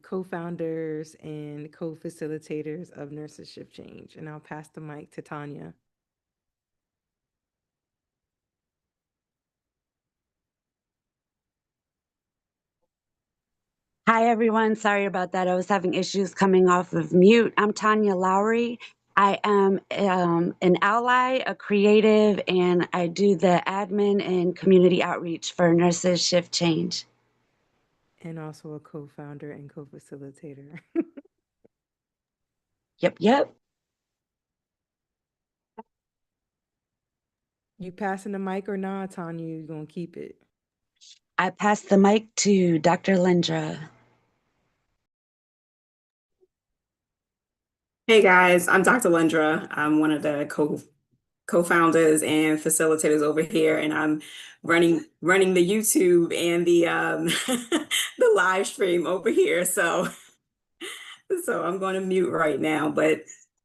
co-founders and co-facilitators of Nurses Shift Change. And I'll pass the mic to Tanya. Hi, everyone. Sorry about that. I was having issues coming off of mute. I'm Tanya Lowry. I am an ally, a creative, and I do the admin and community outreach for Nurses Shift Change. And also a co-founder and co-facilitator. Yep. You passing the mic or not, Tanya? You gonna keep it? I pass the mic to Dr. Lindra. Hey guys, I'm Dr. Lindra. I'm one of the co-founders and facilitators over here, and I'm running the YouTube and the the live stream over here. So I'm going to mute right now, but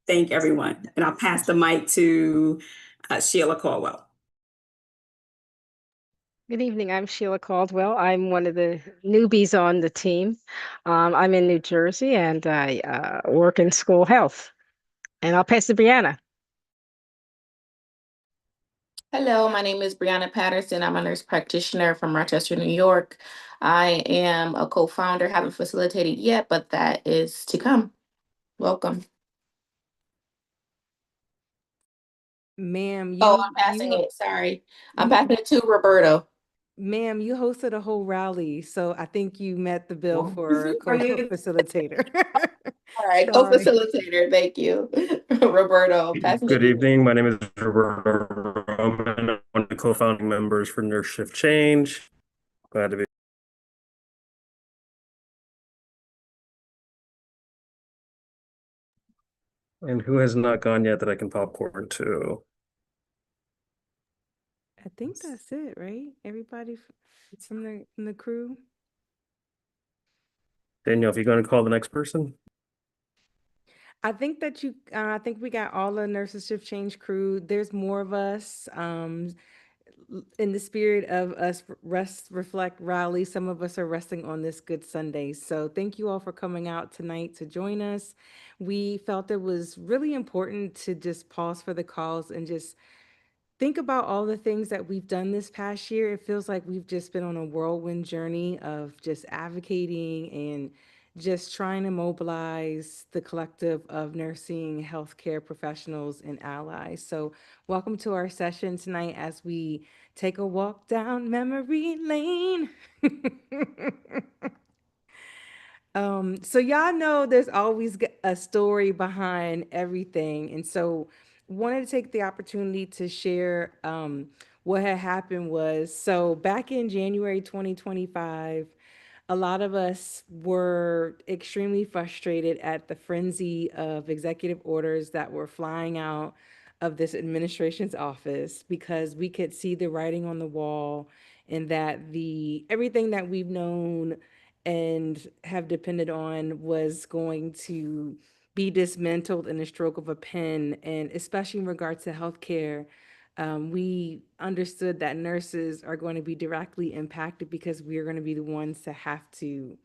thank everyone, and I'll pass the mic to Sheila Caldwell. Good evening. I'm Sheila Caldwell. I'm one of the newbies on the team. I'm in New Jersey and I work in school health. And I'll pass to Brianna. Hello, my name is Brianna Patterson. I'm a nurse practitioner from Rochester, New York. I am a co-founder, haven't facilitated yet, but that is to come. Welcome. Ma'am, I'm passing it. Sorry. I'm passing it to Roberto. Ma'am, you hosted a whole rally, so I think you met the bill for a co-facilitator. All right, co-facilitator. Thank you, Roberto. Good evening. My name is Roberto Roman. I'm one of the co-founding members for Nurse Shift Change. Glad to be. And who has not gone yet that I can popcorn to? I think that's it, right? Everybody from the crew. Danielle, if you're going to call the next person. I think that I think we got all the Nurses Shift Change crew. There's more of us. In the spirit of us rest, reflect, rally, some of us are resting on this Good Sunday. So thank you all for coming out tonight to join us. We felt it was really important to just pause for the cause and just think about all the things that we've done this past year. It feels like we've just been on a whirlwind journey of just advocating and just trying to mobilize the collective of nursing, healthcare professionals, and allies. So welcome to our session tonight as we take a walk down memory lane. So y'all know there's always a story behind everything. And so wanted to take the opportunity to share what had happened was, so back in January 2025, a lot of us were extremely frustrated at the frenzy of executive orders that were flying out of this administration's office because we could see the writing on the wall and that everything that we've known and have depended on was going to be dismantled in a stroke of a pen. And especially in regards to healthcare, we understood that nurses are going to be directly impacted because we are going to be the ones to have to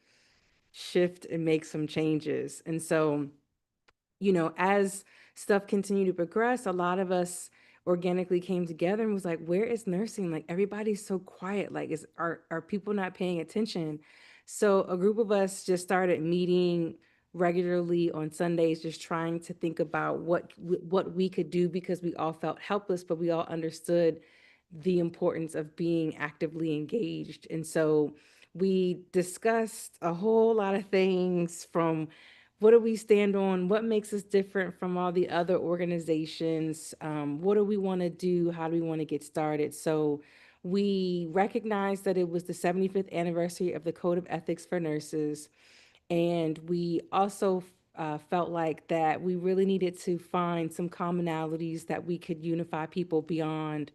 shift and make some changes. And so, as stuff continued to progress, a lot of us organically came together and was like, where is nursing? Like, everybody's so quiet. Like, are people not paying attention? So a group of us just started meeting regularly on Sundays, just trying to think about what we could do, because we all felt helpless, but we all understood the importance of being actively engaged. And so we discussed a whole lot of things, from what do we stand on, what makes us different from all the other organizations, what do we want to do, how do we want to get started. So we recognized that it was the 75th anniversary of the Code of Ethics for Nurses. And we also felt like that we really needed to find some commonalities that we could unify people beyond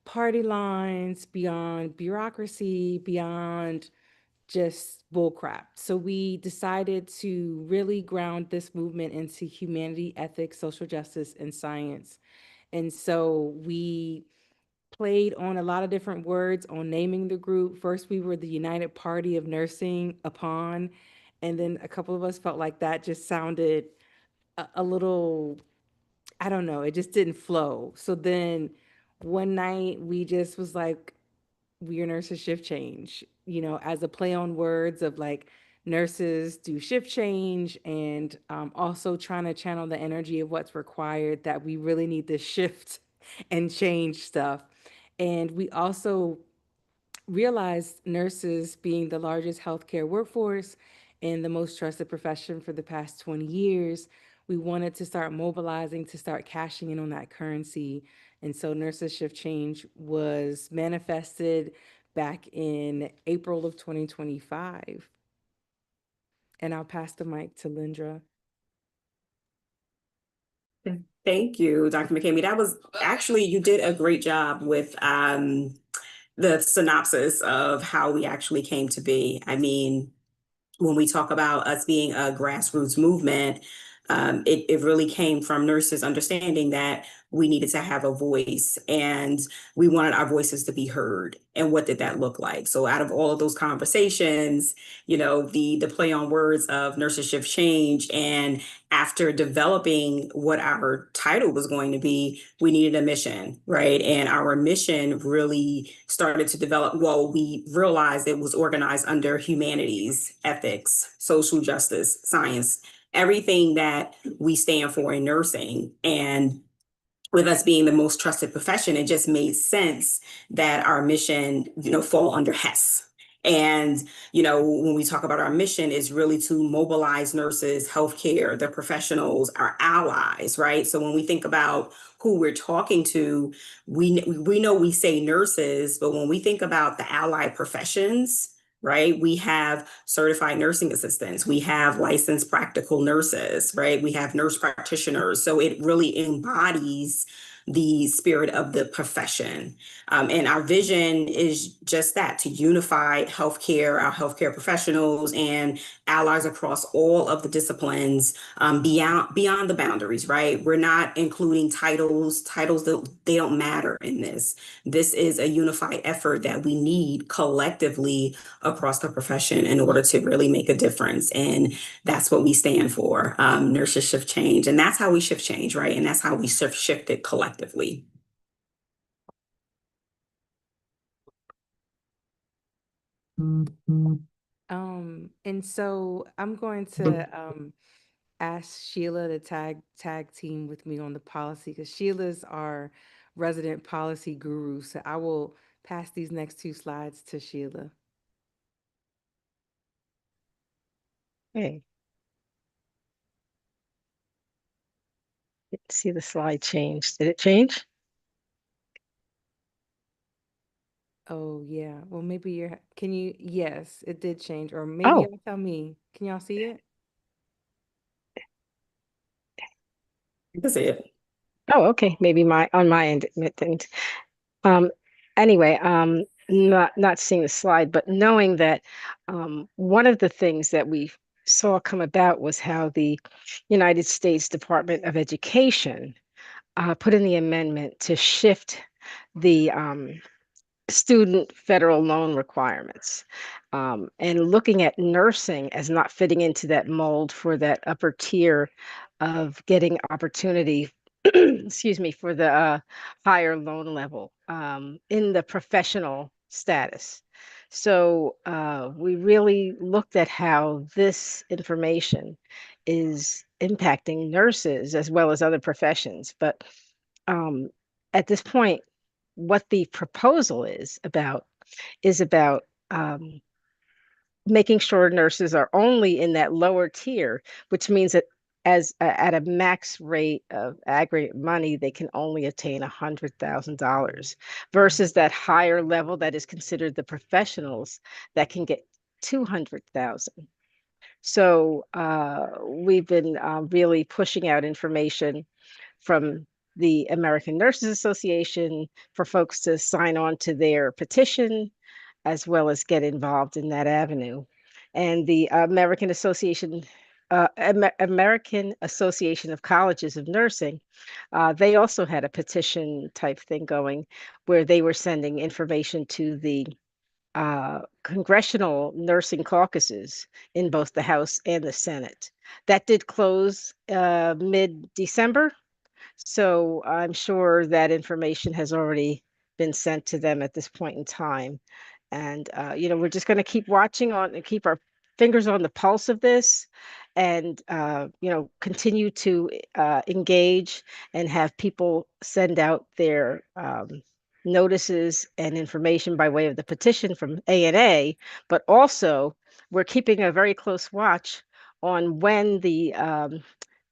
party lines, beyond bureaucracy, beyond just bullcrap. So we decided to really ground this movement into humanity, ethics, social justice, and science. And so we played on a lot of different words on naming the group. First, we were the United Party of Nursing, UPON, And then a couple of us felt like that just sounded a little, I don't know, it just didn't flow. So then one night we just was like, we are nurses shift change, as a play on words of like nurses do shift change, and also trying to channel the energy of what's required, that we really need to shift and change stuff. And we also realized nurses being the largest healthcare workforce and the most trusted profession for the past 20 years, we wanted to start mobilizing to start cashing in on that currency. And so Nurses Shift Change was manifested back in April of 2025. And I'll pass the mic to Lindra. Thank you, Dr. McCamey. That was actually, you did a great job with the synopsis of how we actually came to be. I mean, when we talk about us being a grassroots movement, it really came from nurses understanding that we needed to have a voice and we wanted our voices to be heard. And what did that look like? So out of all of those conversations, the play on words of Nurses Shift Change, and after developing what our title was going to be, we needed a mission, right? And our mission really started to develop. Well, we realized it was organized under humanities, ethics, social justice, science, everything that we stand for in nursing. And with us being the most trusted profession, it just made sense that our mission, fall under HES. And, when we talk about our mission, is really to mobilize nurses, healthcare, the professionals, our allies, right? So when we think about who we're talking to, we know we say nurses, but when we think about the allied professions, right? We have certified nursing assistants. We have licensed practical nurses, right? We have nurse practitioners. So it really embodies the spirit of the profession. And our vision is just that, to unify healthcare, our healthcare professionals and allies across all of the disciplines, beyond the boundaries, right? We're not including titles that they don't matter in this. This is a unified effort that we need collectively across the profession in order to really make a difference. And that's what we stand for, Nurses Shift Change. And that's how we shift change, right? And that's how we shift it collectively. And so I'm going to ask Sheila to tag team with me on the policy, because Sheila's our resident policy guru. So I will pass these next two slides to Sheila. Okay. Didn't see the slide change. Did it change? Oh yeah. Well, maybe yes, it did change. Or maybe Oh, y'all tell me. Can y'all see it? That's it. oh, okay. Maybe on my end it didn't. Um, anyway, not seeing the slide, but knowing that one of the things that we saw come about was how the United States Department of Education put in the amendment to shift the student federal loan requirements, and looking at nursing as not fitting into that mold for that upper tier of getting opportunity, excuse me, for the higher loan level in the professional status. So we really looked at how this information is impacting nurses as well as other professions. But at this point, what the proposal is about making sure nurses are only in that lower tier, which means that at a max rate of aggregate money, they can only attain $100,000 versus that higher level that is considered the professionals that can get 200,000. So we've been really pushing out information from the American Nurses Association for folks to sign on to their petition, as well as get involved in that avenue. And the American Association of Colleges of Nursing, they also had a petition type thing going, where they were sending information to the congressional nursing caucuses in both the House and the Senate. That did close mid-December, so I'm sure that information has already been sent to them at this point in time. And we're just going to keep watching on and keep our fingers on the pulse of this, and continue to engage and have people send out their notices and information by way of the petition from ANA. But also, we're keeping a very close watch on when the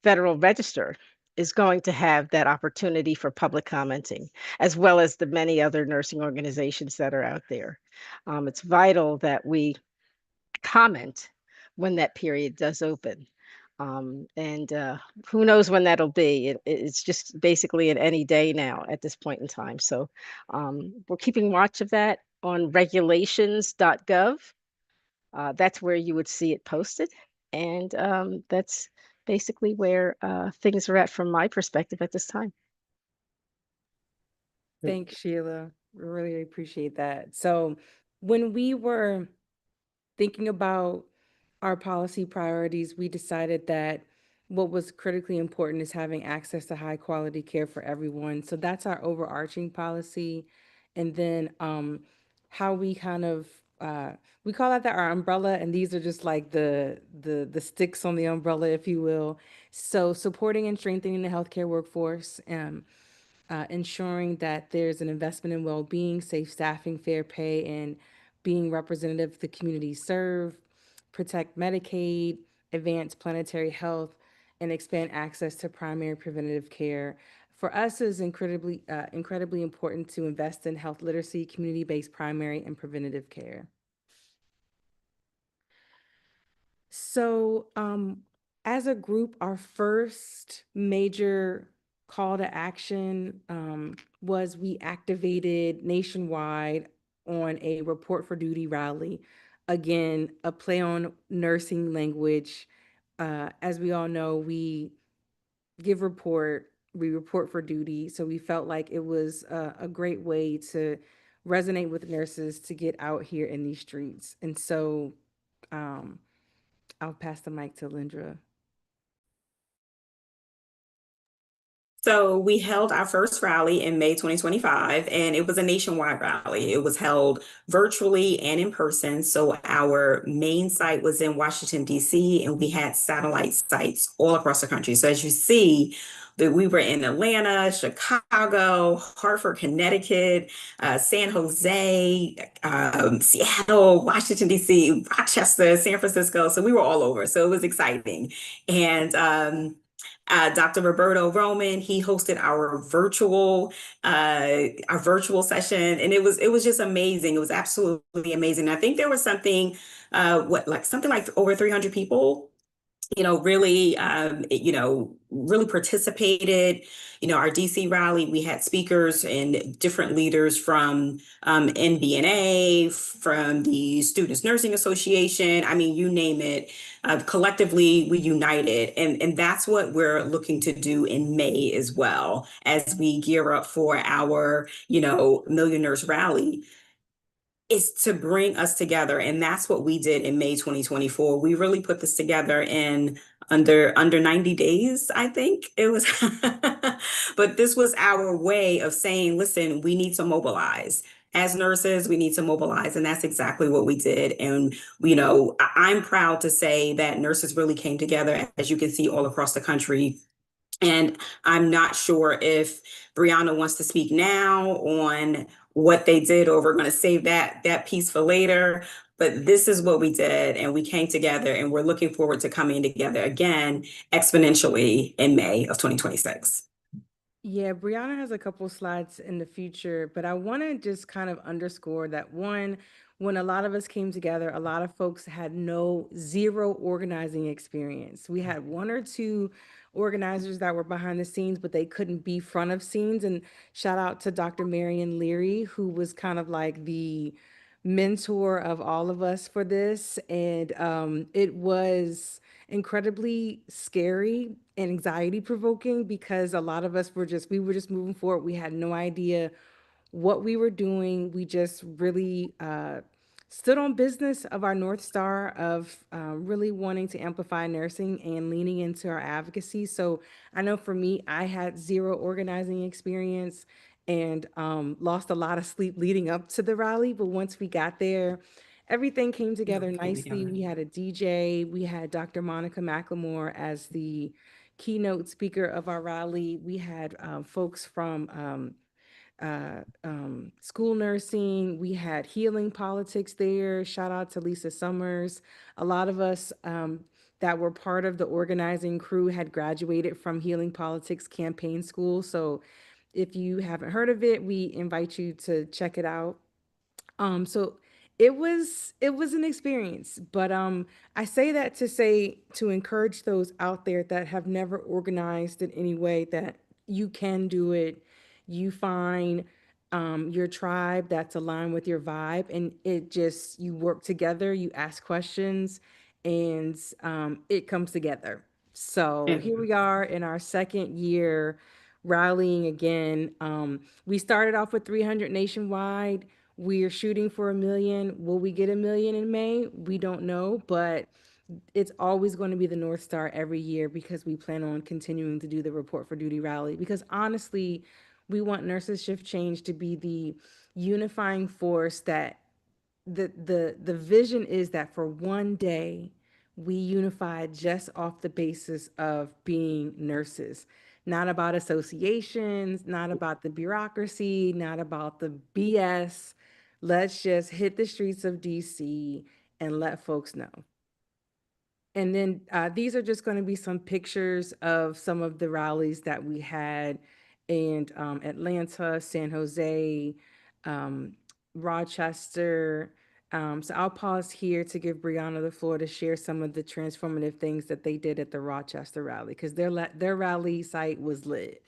Federal Register is going to have that opportunity for public commenting, as well as the many other nursing organizations that are out there. It's vital that we comment when that period does open. And who knows when that'll be. It's just basically at any day now at this point in time. So we're keeping watch of that on regulations.gov. That's where you would see it posted. And that's basically where things are at from my perspective at this time. Thanks, Sheila. Really appreciate that. So when we were thinking about our policy priorities, we decided that what was critically important is having access to high quality care for everyone. So that's our overarching policy. And then how we kind of we call that our umbrella, and these are just like the sticks on the umbrella, if you will. So supporting and strengthening the healthcare workforce, ensuring that there's an investment in well-being, safe staffing, fair pay, and being representative of the community served, protect Medicaid, advance planetary health, and expand access to primary preventative care. For us, it is incredibly important to invest in health literacy, community-based primary and preventative care. So, as a group, our first major call to action was we activated nationwide on a report for duty rally. Again, a play on nursing language. As we all know, we report for duty. So we felt like it was a great way to resonate with nurses to get out here in these streets. And so, I'll pass the mic to Lindra. So we held our first rally in May 2025, and it was a nationwide rally. It was held virtually and in person. So our main site was in Washington, D.C., and we had satellite sites all across the country. So as you see, that we were in Atlanta, Chicago, Hartford, Connecticut, San Jose, Seattle, Washington, D.C., Rochester, San Francisco. So we were all over. So it was exciting. And Dr. Roberto Roman, he hosted our virtual session, and it was just amazing. It was absolutely amazing. I think there was something something like over 300 people really, really participated. Our DC rally, we had speakers and different leaders from NBNA, from the Students Nursing Association. I mean, you name it. Collectively, we united. And that's what we're looking to do in May as well, as we gear up for our, Million Nurse Rally, is to bring us together. And that's what we did in May 2024. We really put this together in under 90 days, I think it was. But this was our way of saying, listen, we need to mobilize. As nurses, we need to mobilize. And that's exactly what we did. And, I'm proud to say that nurses really came together, as you can see, all across the country. And I'm not sure if Brianna wants to speak now on what they did, or we're going to save that piece for later. But this is what we did, and we came together, and we're looking forward to coming together again exponentially in May of 2026. Yeah, Brianna has a couple slides in the future, but I want to just kind of underscore that one, when a lot of us came together, a lot of folks had zero organizing experience. We had one or two organizers that were behind the scenes, but they couldn't be front of scenes. And shout out to Dr. Marion Leary, who was kind of like the mentor of all of us for this. And it was incredibly scary and anxiety provoking, because a lot of us we were just moving forward. We had no idea what we were doing. We just really stood on business of our North Star of really wanting to amplify nursing and leaning into our advocacy. So I know for me, I had zero organizing experience and lost a lot of sleep leading up to the rally. But once we got there, everything came together nicely. We had a DJ, we had Dr. Monica McLemore as the keynote speaker of our rally. We had folks from school nursing. We had healing politics there. Shout out to Lisa Summers. A lot of us that were part of the organizing crew had graduated from Healing Politics Campaign School. So if you haven't heard of it, we invite you to check it out. So it was an experience, but I say that to say to encourage those out there that have never organized in any way that you can do it. You find your tribe that's aligned with your vibe, and it just you work together, you ask questions, and it comes together. So here we are in our second year rallying again. We started off with 300 nationwide. We're shooting for 1 million. Will we get 1 million in May? We don't know, but it's always going to be the North Star every year because we plan on continuing to do the Report for Duty rally. Because honestly, we want Nurses Shift Change to be the unifying force that the vision is that for one day we unify just off the basis of being nurses, not about associations, not about the bureaucracy, not about the BS. Let's just hit the streets of DC and let folks know. And then these are just going to be some pictures of some of the rallies that we had in Atlanta, San Jose, um, Rochester. So I'll pause here to give Brianna the floor to share some of the transformative things that they did at the Rochester rally, because their rally site was lit.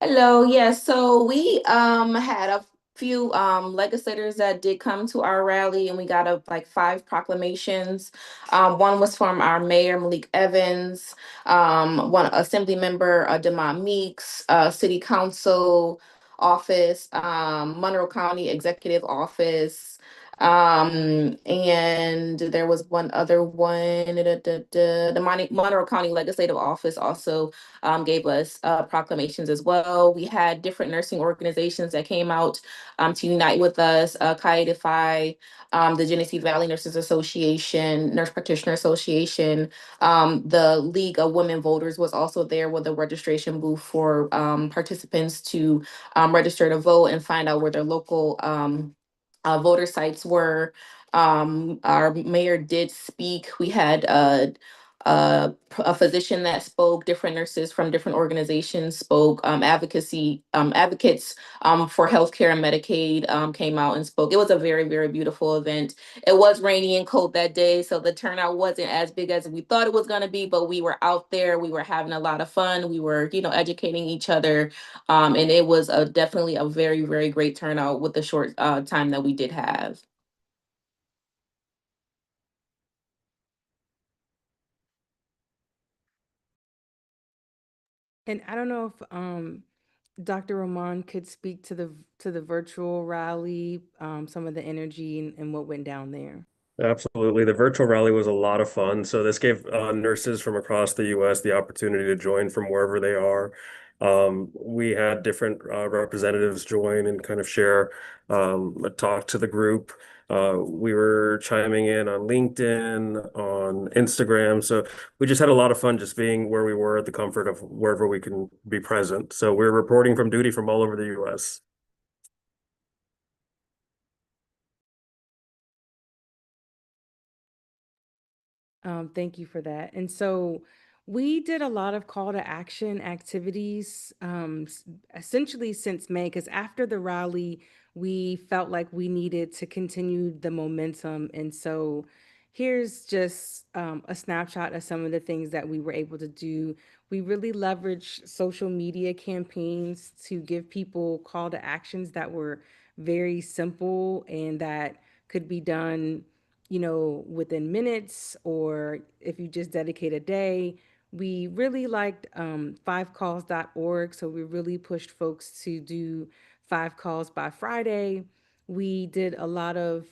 Hello, yes. So we had a few legislators that did come to our rally, and we got like 5 proclamations. One was from our mayor Malik Evans, one assembly member Demond Meeks, city council office, Monroe County executive office. And there was one other one, the Monroe County Legislative Office also gave us proclamations as well. We had different nursing organizations that came out to unite with us, Kaidify, the Genesee Valley Nurses Association, Nurse Practitioner Association, the League of Women Voters was also there with a registration booth for participants to register to vote and find out where their local voter sites were. Our mayor did speak. We had a physician that spoke, different nurses from different organizations spoke, advocates for healthcare and Medicaid came out and spoke. It was a very, very beautiful event. It was rainy and cold that day, so the turnout wasn't as big as we thought it was going to be, but we were out there. We were having a lot of fun. We were, educating each other. And it was definitely a very, very great turnout with the short time that we did have. And I don't know if Dr. Rahman could speak to the virtual rally, some of the energy and what went down there. Absolutely. The virtual rally was a lot of fun. So this gave nurses from across the US the opportunity to join from wherever they are. We had different representatives join and kind of share a talk to the group. We were chiming in on LinkedIn, on Instagram. So we just had a lot of fun just being where we were at the comfort of wherever we can be present. So we're reporting from duty from all over the US. Thank you for that. And so we did a lot of call to action activities, essentially since May, because after the rally, we felt like we needed to continue the momentum. And so here's just a snapshot of some of the things that we were able to do. We really leveraged social media campaigns to give people call to actions that were very simple and that could be done within minutes, or if you just dedicate a day. We really liked 5calls.org. So we really pushed folks to do 5 calls by Friday. We did a lot of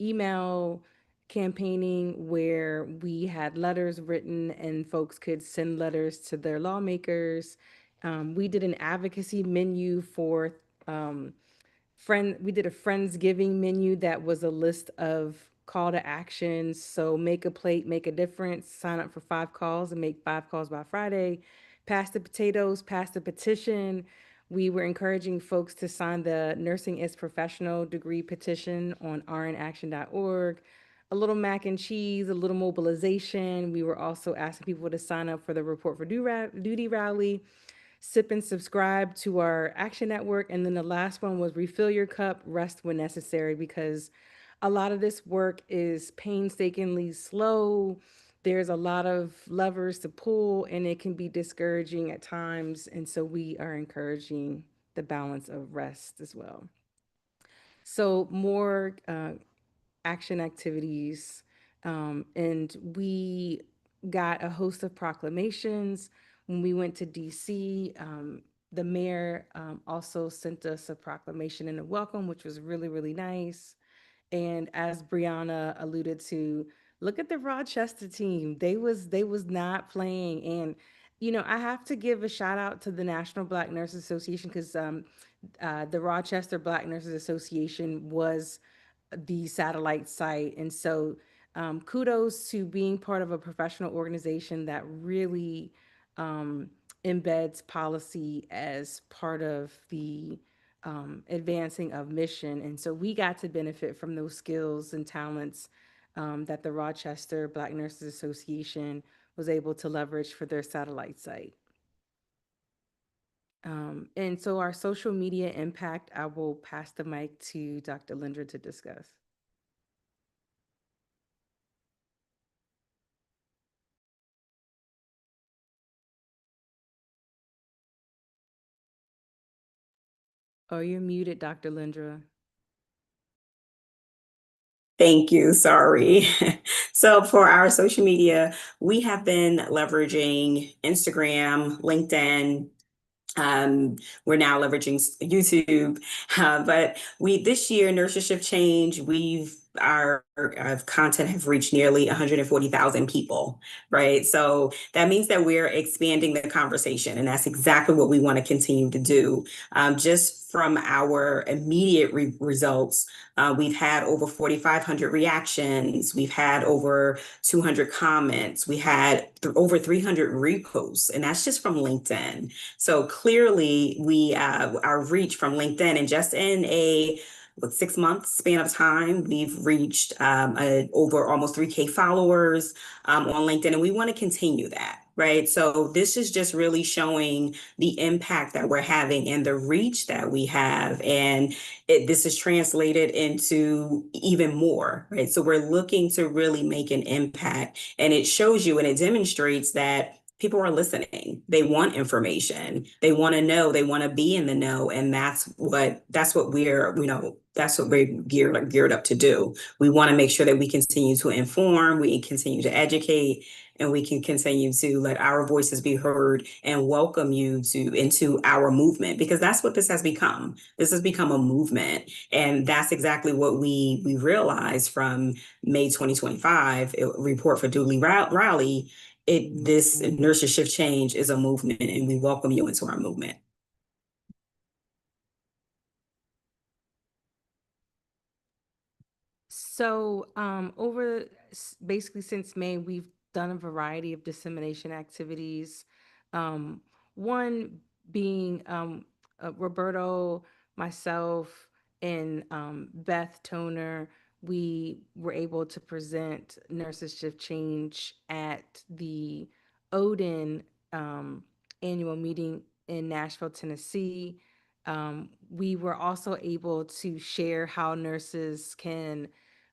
email campaigning where we had letters written and folks could send letters to their lawmakers. We did an advocacy menu for we did a Friendsgiving menu that was a list of call to actions. So make a plate, make a difference, sign up for 5 calls and make 5 calls by Friday. Pass the potatoes, pass the petition. We were encouraging folks to sign the Nursing is Professional degree petition on rnaction.org. A little mac and cheese, a little mobilization. We were also asking people to sign up for the Report for Duty rally, sip and subscribe to our action network. And then the last one was refill your cup, rest when necessary, because a lot of this work is painstakingly slow. There's a lot of levers to pull, and it can be discouraging at times. And so we are encouraging the balance of rest as well. So more action activities. And we got a host of proclamations. When we went to DC, the mayor also sent us a proclamation and a welcome, which was really, really nice. And as Brianna alluded to, look at the Rochester team. They was not playing. And I have to give a shout out to the National Black Nurses Association, because the Rochester Black Nurses Association was the satellite site. And so kudos to being part of a professional organization that really embeds policy as part of the advancing of mission. And so we got to benefit from those skills and talents that the Rochester Black Nurses Association was able to leverage for their satellite site. And so our social media impact, I will pass the mic to Dr. Lindra to discuss. Oh, you're muted, Dr. Lindra. Thank you. Sorry. So for our social media, we have been leveraging Instagram, LinkedIn. We're now leveraging YouTube, but this year, Nurses Shift Change, our content have reached nearly 140,000 people, right? So that means that we're expanding the conversation, and that's exactly what we want to continue to do. Just from our immediate results, we've had over 4,500 reactions. We've had over 200 comments. We had over 300 reposts, and that's just from LinkedIn. So clearly, our reach from LinkedIn, and just in a 6 month span of time, we've reached over almost 3K followers on LinkedIn, and we want to continue that. Right. So this is just really showing the impact that we're having and the reach that we have. And this is translated into even more. Right. So we're looking to really make an impact, and it shows you and it demonstrates that people are listening. They want information. They want to know. They want to be in the know. And that's what we're geared up to do. We want to make sure that we continue to inform, we continue to educate, and we can continue to let our voices be heard and welcome you into our movement, because that's what this has become. This has become a movement. And that's exactly what we realized from May 2025, Report for Duty Rally. This Nurses Shift Change is a movement, and we welcome you into our movement. So basically since May, we've done a variety of dissemination activities. One being Roberto, myself, and Beth Toner. We were able to present Nurses Shift Change at the Odin annual meeting in Nashville, Tennessee. We were also able to share how nurses can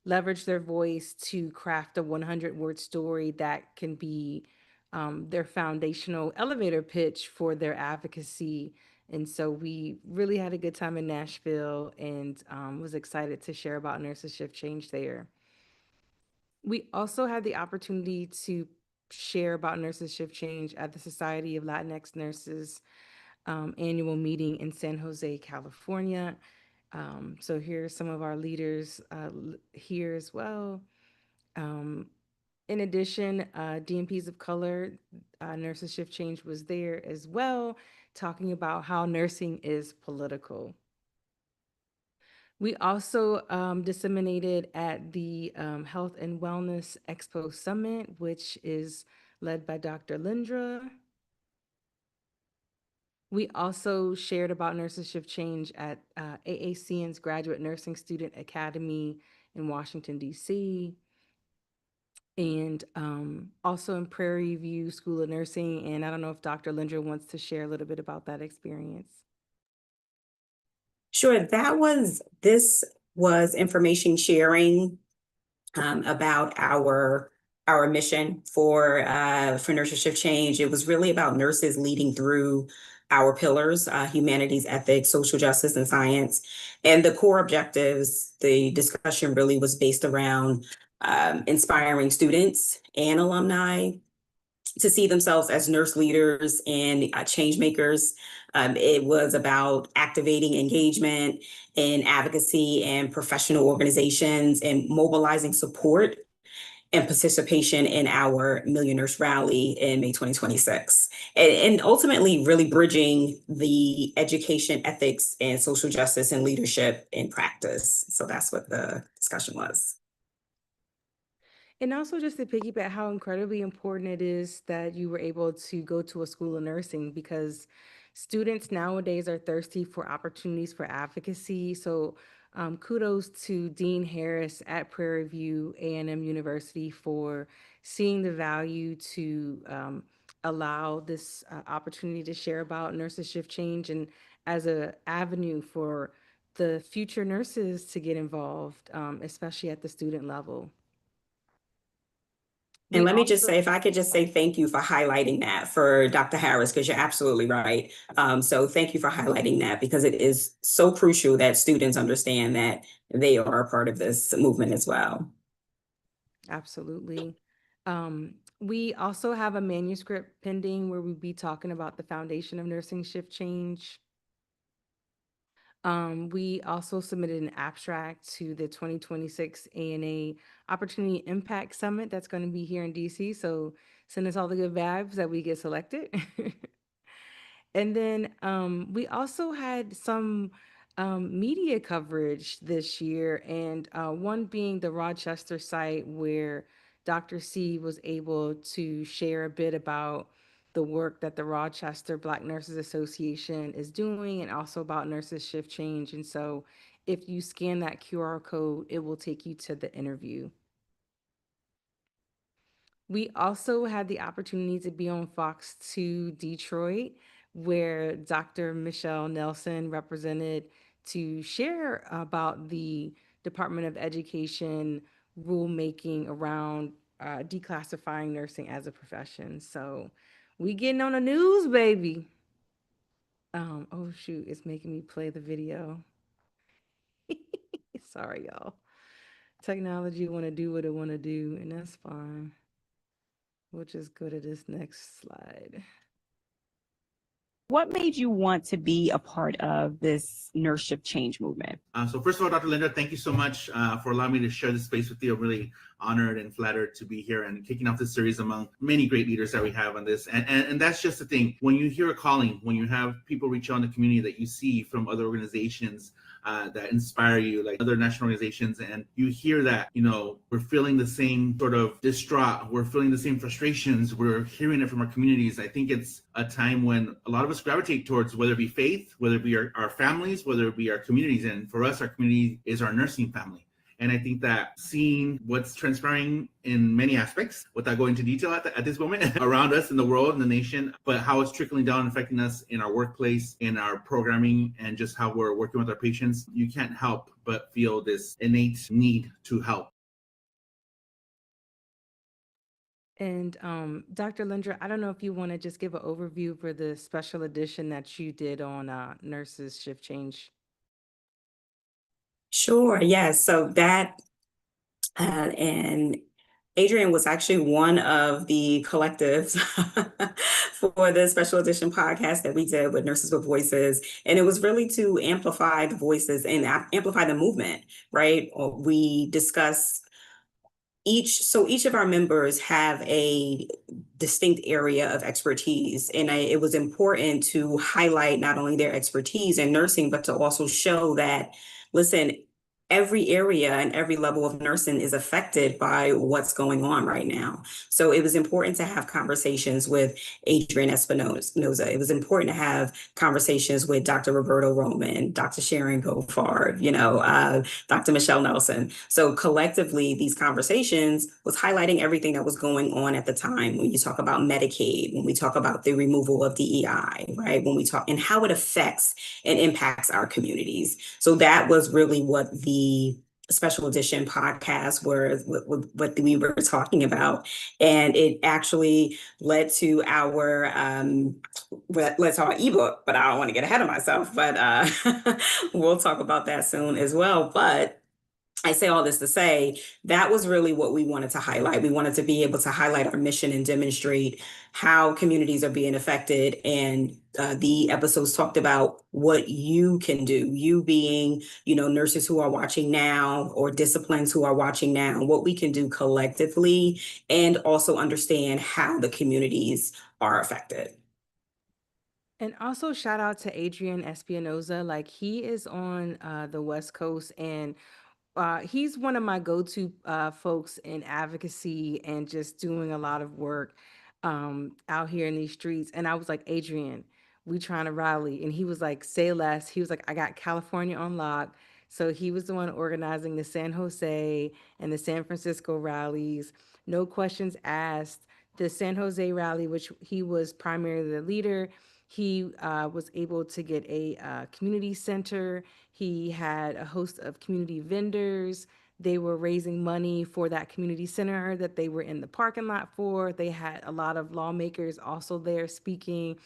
leverage their voice to craft a 100-word story that can be their foundational elevator pitch for their advocacy. And so we really had a good time in Nashville, and was excited to share about Nurses Shift Change there. We also had the opportunity to share about Nurses Shift Change at the Society of Latinx Nurses annual meeting in San Jose, California. So here's some of our leaders here as well. In addition, DMPs of Color, Nurses Shift Change was there as well, talking about how nursing is political. We also disseminated at the Health and Wellness Expo Summit, which is led by Dr. Lindra. We also shared about Nurses Shift Change at AACN's Graduate Nursing Student Academy in Washington, D.C., and also in Prairie View School of Nursing. And I don't know if Dr. Lindra wants to share a little bit about that experience. Sure, this was information sharing about our mission for Nurses Shift Change. It was really about nurses leading through our pillars, humanities, ethics, social justice, and science. And the core objectives, the discussion really was based around inspiring students and alumni to see themselves as nurse leaders and change makers. It was about activating engagement in advocacy and professional organizations and mobilizing support and participation in our Million Nurse Rally in May 2026. And ultimately really bridging the education, ethics, and social justice and leadership in practice. So that's what the discussion was. And also just to piggyback how incredibly important it is that you were able to go to a school of nursing, because students nowadays are thirsty for opportunities for advocacy. So kudos to Dean Harris at Prairie View A&M University for seeing the value to allow this opportunity to share about Nurses Shift Change, and as an avenue for the future nurses to get involved, especially at the student level. And We let me just also- say, if I could just say thank you for highlighting that for Dr. Harris, because you're absolutely right. So thank you for highlighting that, because it is so crucial that students understand that they are a part of this movement as well. Absolutely. We also have a manuscript pending where we'll be talking about the foundation of nursing shift change. We also submitted an abstract to the 2026 ANA Opportunity Impact Summit that's going to be here in DC. So send us all the good vibes that we get selected. And then we also had some media coverage this year, and one being the Rochester site, where Dr. C was able to share a bit about the work that the Rochester Black Nurses Association is doing, and also about Nurses Shift Change. And so if you scan that QR code, it will take you to the interview. We also had the opportunity to be on Fox 2 Detroit, where Dr. Michelle Nelson represented to share about the Department of Education rulemaking around declassifying nursing as a profession. So we getting on the news, baby. Oh shoot, it's making me play the video. Sorry, y'all. Technology want to do what it want to do, and that's fine. We'll just go to this next slide. What made you want to be a part of this Nurse Shift Change movement? So first of all, Dr. Linda, thank you so much for allowing me to share this space with you. I'm really honored and flattered to be here and kicking off this series among many great leaders that we have on this. And that's just the thing. When you hear a calling, when you have people reach out in the community that you see from other organizations that inspire you, like other national organizations, and you hear that, you know, we're feeling the same sort of distraught, we're feeling the same frustrations, we're hearing it from our communities. I think it's a time when a lot of us gravitate towards, whether it be faith, whether it be our families, whether it be our communities. And for us, our community is our nursing family. And I think that seeing what's transpiring in many aspects, without going into detail at this moment, around us in the world, in the nation, but how it's trickling down and affecting us in our workplace, in our programming, and just how we're working with our patients, you can't help but feel this innate need to help. And Dr. Lindra, I don't know if you want to just give an overview for the special edition that you did on Nurses Shift Change. Sure, yes. So that and Adrian was actually one of the collectives for the special edition podcast that we did with Nurses with Voices. And it was really to amplify the voices and amplify the movement, right? We discussed each of our members have a distinct area of expertise, and it was important to highlight not only their expertise in nursing, but to also show that, listen, every area and every level of nursing is affected by what's going on right now. So it was important to have conversations with Adrian Espinoza. It was important to have conversations with Dr. Roberto Roman, Dr. Sharon Goffard, Dr. Michelle Nelson. So collectively, these conversations was highlighting everything that was going on at the time. When you talk about Medicaid, when we talk about the removal of DEI, right? When we talk and how it affects and impacts our communities. So that was really what the special edition podcast were, what we were talking about. And it actually led to our ebook, but I don't want to get ahead of myself, but we'll talk about that soon as well. But I say all this to say that was really what we wanted to highlight. We wanted to be able to highlight our mission and demonstrate how communities are being affected. And the episodes talked about what you can do, you being, nurses who are watching now or disciplines who are watching now, what we can do collectively, and also understand how the communities are affected. And also shout out to Adrian Espinoza. Like, he is on the West Coast, and he's one of my go-to folks in advocacy and just doing a lot of work out here in these streets. And I was like, Adrian, we trying to rally. And he was like, say less. He was like, I got California on lock. So he was the one organizing the San Jose and the San Francisco rallies. No questions asked. The San Jose rally, which he was primarily the leader, he was able to get a community center. He had a host of community vendors. They were raising money for that community center that they were in the parking lot for. They had a lot of lawmakers also there speaking.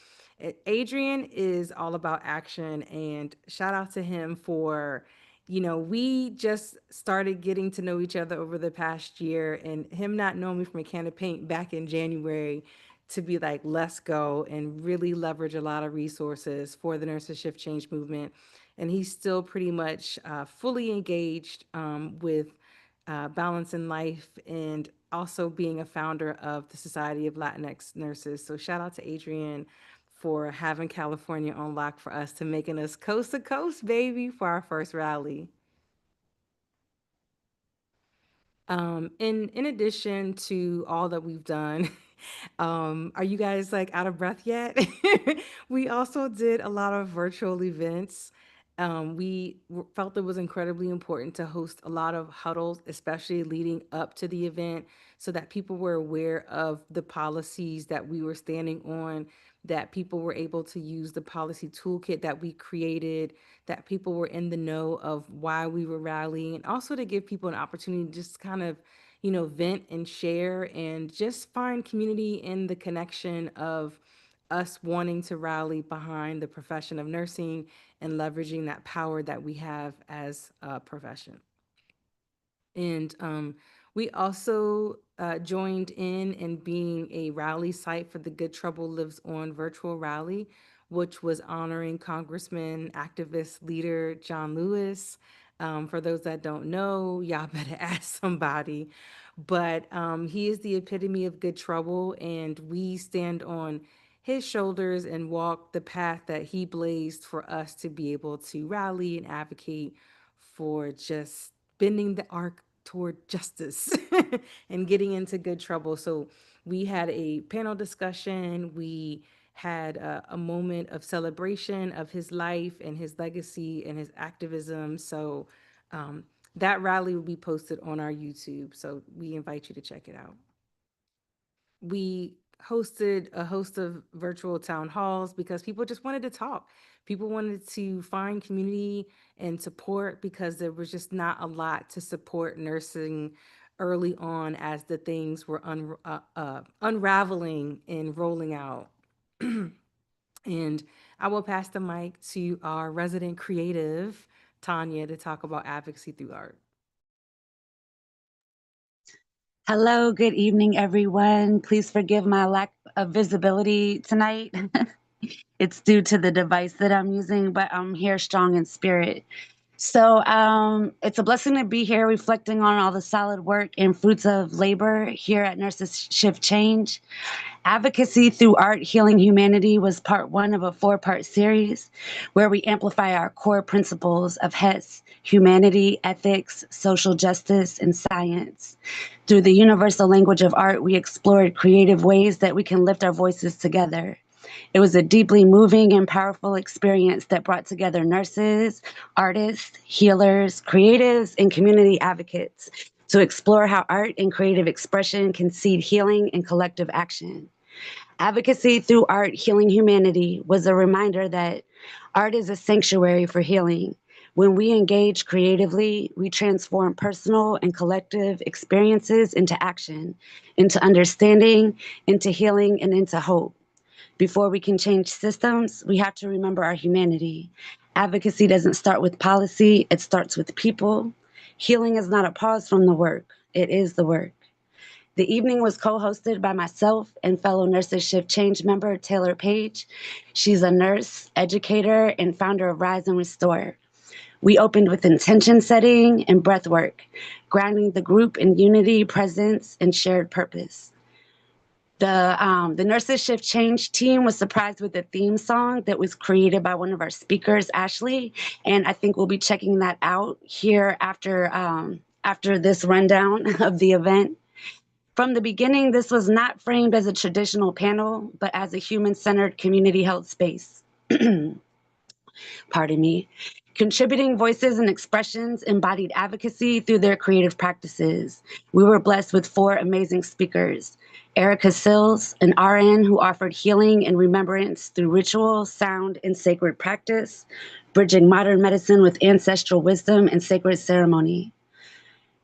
Adrian is all about action, and shout out to him for, we just started getting to know each other over the past year, and him not knowing me from a can of paint back in January, to be like, let's go and really leverage a lot of resources for the Nurses Shift Change movement. And he's still pretty much fully engaged with Balance in Life, and also being a founder of the Society of Latinx Nurses. So shout out to Adrian for having California on lock for us, to making us coast to coast, baby, for our first rally. In addition to all that we've done, are you guys like out of breath yet? We also did a lot of virtual events. We felt it was incredibly important to host a lot of huddles, especially leading up to the event, so that people were aware of the policies that we were standing on, that people were able to use the policy toolkit that we created, that people were in the know of why we were rallying, and also to give people an opportunity to just kind of, vent and share and just find community in the connection of us wanting to rally behind the profession of nursing and leveraging that power that we have as a profession. And we also joined in being a rally site for the Good Trouble Lives On virtual rally, which was honoring Congressman, activist, leader John Lewis. For those that don't know, y'all better ask somebody. But he is the epitome of good trouble, and we stand on his shoulders and walk the path that he blazed for us to be able to rally and advocate for just bending the arc toward justice and getting into good trouble. So we had a panel discussion. We had a moment of celebration of his life and his legacy and his activism. So that rally will be posted on our YouTube. So we invite you to check it out. We hosted a host of virtual town halls because people just wanted to talk. People wanted to find community and support, because there was just not a lot to support nursing early on as the things were unraveling and rolling out. And I will pass the mic to our resident creative, Tanya, to talk about advocacy through art. Hello, good evening, everyone. Please forgive my lack of visibility tonight. It's due to the device that I'm using, but I'm here strong in spirit. So it's a blessing to be here reflecting on all the solid work and fruits of labor here at Nurses Shift Change. Advocacy through Art Healing Humanity was part one of a 4-part series where we amplify our core principles of HETS, humanity, ethics, social justice, and science. Through the universal language of art, we explored creative ways that we can lift our voices together. It was a deeply moving and powerful experience that brought together nurses, artists, healers, creatives, and community advocates to explore how art and creative expression can seed healing and collective action. Advocacy through Art Healing Humanity was a reminder that art is a sanctuary for healing. When we engage creatively, we transform personal and collective experiences into action, into understanding, into healing, and into hope. Before we can change systems, we have to remember our humanity. Advocacy doesn't start with policy, it starts with people. Healing is not a pause from the work, it is the work. The evening was co-hosted by myself and fellow Nurses Shift Change member Taylor Page. She's a nurse, educator, and founder of Rise and Restore. We opened with intention setting and breath work, grounding the group in unity, presence, and shared purpose. The Nurses Shift Change team was surprised with a theme song that was created by one of our speakers, Ashley, and I think we'll be checking that out here after this rundown of the event. From the beginning, this was not framed as a traditional panel, but as a human-centered community-held space. Pardon me. Contributing voices and expressions embodied advocacy through their creative practices. We were blessed with 4 amazing speakers. Erica Sills, an RN who offered healing and remembrance through ritual, sound, and sacred practice, bridging modern medicine with ancestral wisdom and sacred ceremony.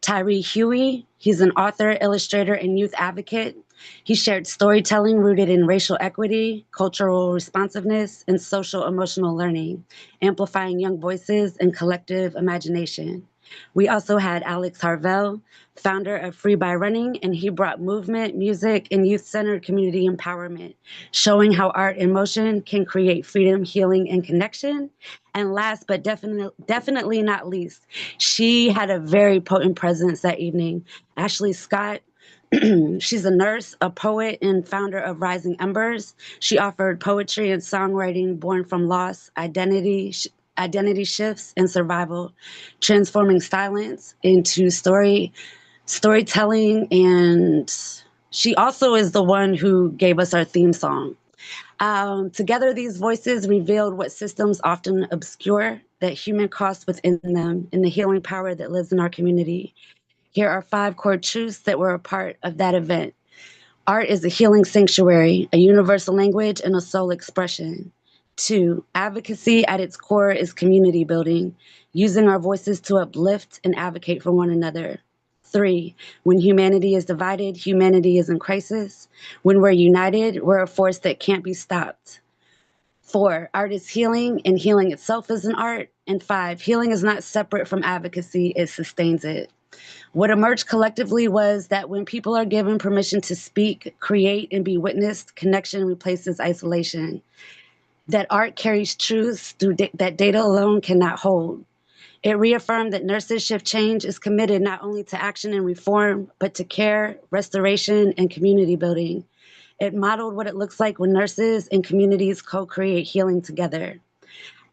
Tyree Huey, he's an author, illustrator, and youth advocate. He shared storytelling rooted in racial equity, cultural responsiveness, and social emotional learning, amplifying young voices and collective imagination. We also had Alex Harvell, founder of Free by Running, and he brought movement, music, and youth-centered community empowerment, showing how art and motion can create freedom, healing, and connection. And last but definitely not least, she had a very potent presence that evening. Ashley Scott, she's a nurse, a poet, and founder of Rising Embers. She offered poetry and songwriting born from loss, identity shifts, and survival, transforming silence into storytelling. And she also is the one who gave us our theme song. Together, these voices revealed what systems often obscure, that human cost within them, and the healing power that lives in our community. Here are 5 core truths that were a part of that event. Art is a healing sanctuary, a universal language, and a soul expression. 2, advocacy at its core is community building, using our voices to uplift and advocate for one another. 3, when humanity is divided, humanity is in crisis. When we're united, we're a force that can't be stopped. 4, art is healing, and healing itself is an art. And 5, healing is not separate from advocacy, it sustains it. What emerged collectively was that when people are given permission to speak, create, and be witnessed, connection replaces isolation. That art carries truths that data alone cannot hold. It reaffirmed that Nurses Shift Change is committed not only to action and reform, but to care, restoration, and community building. It modeled what it looks like when nurses and communities co-create healing together.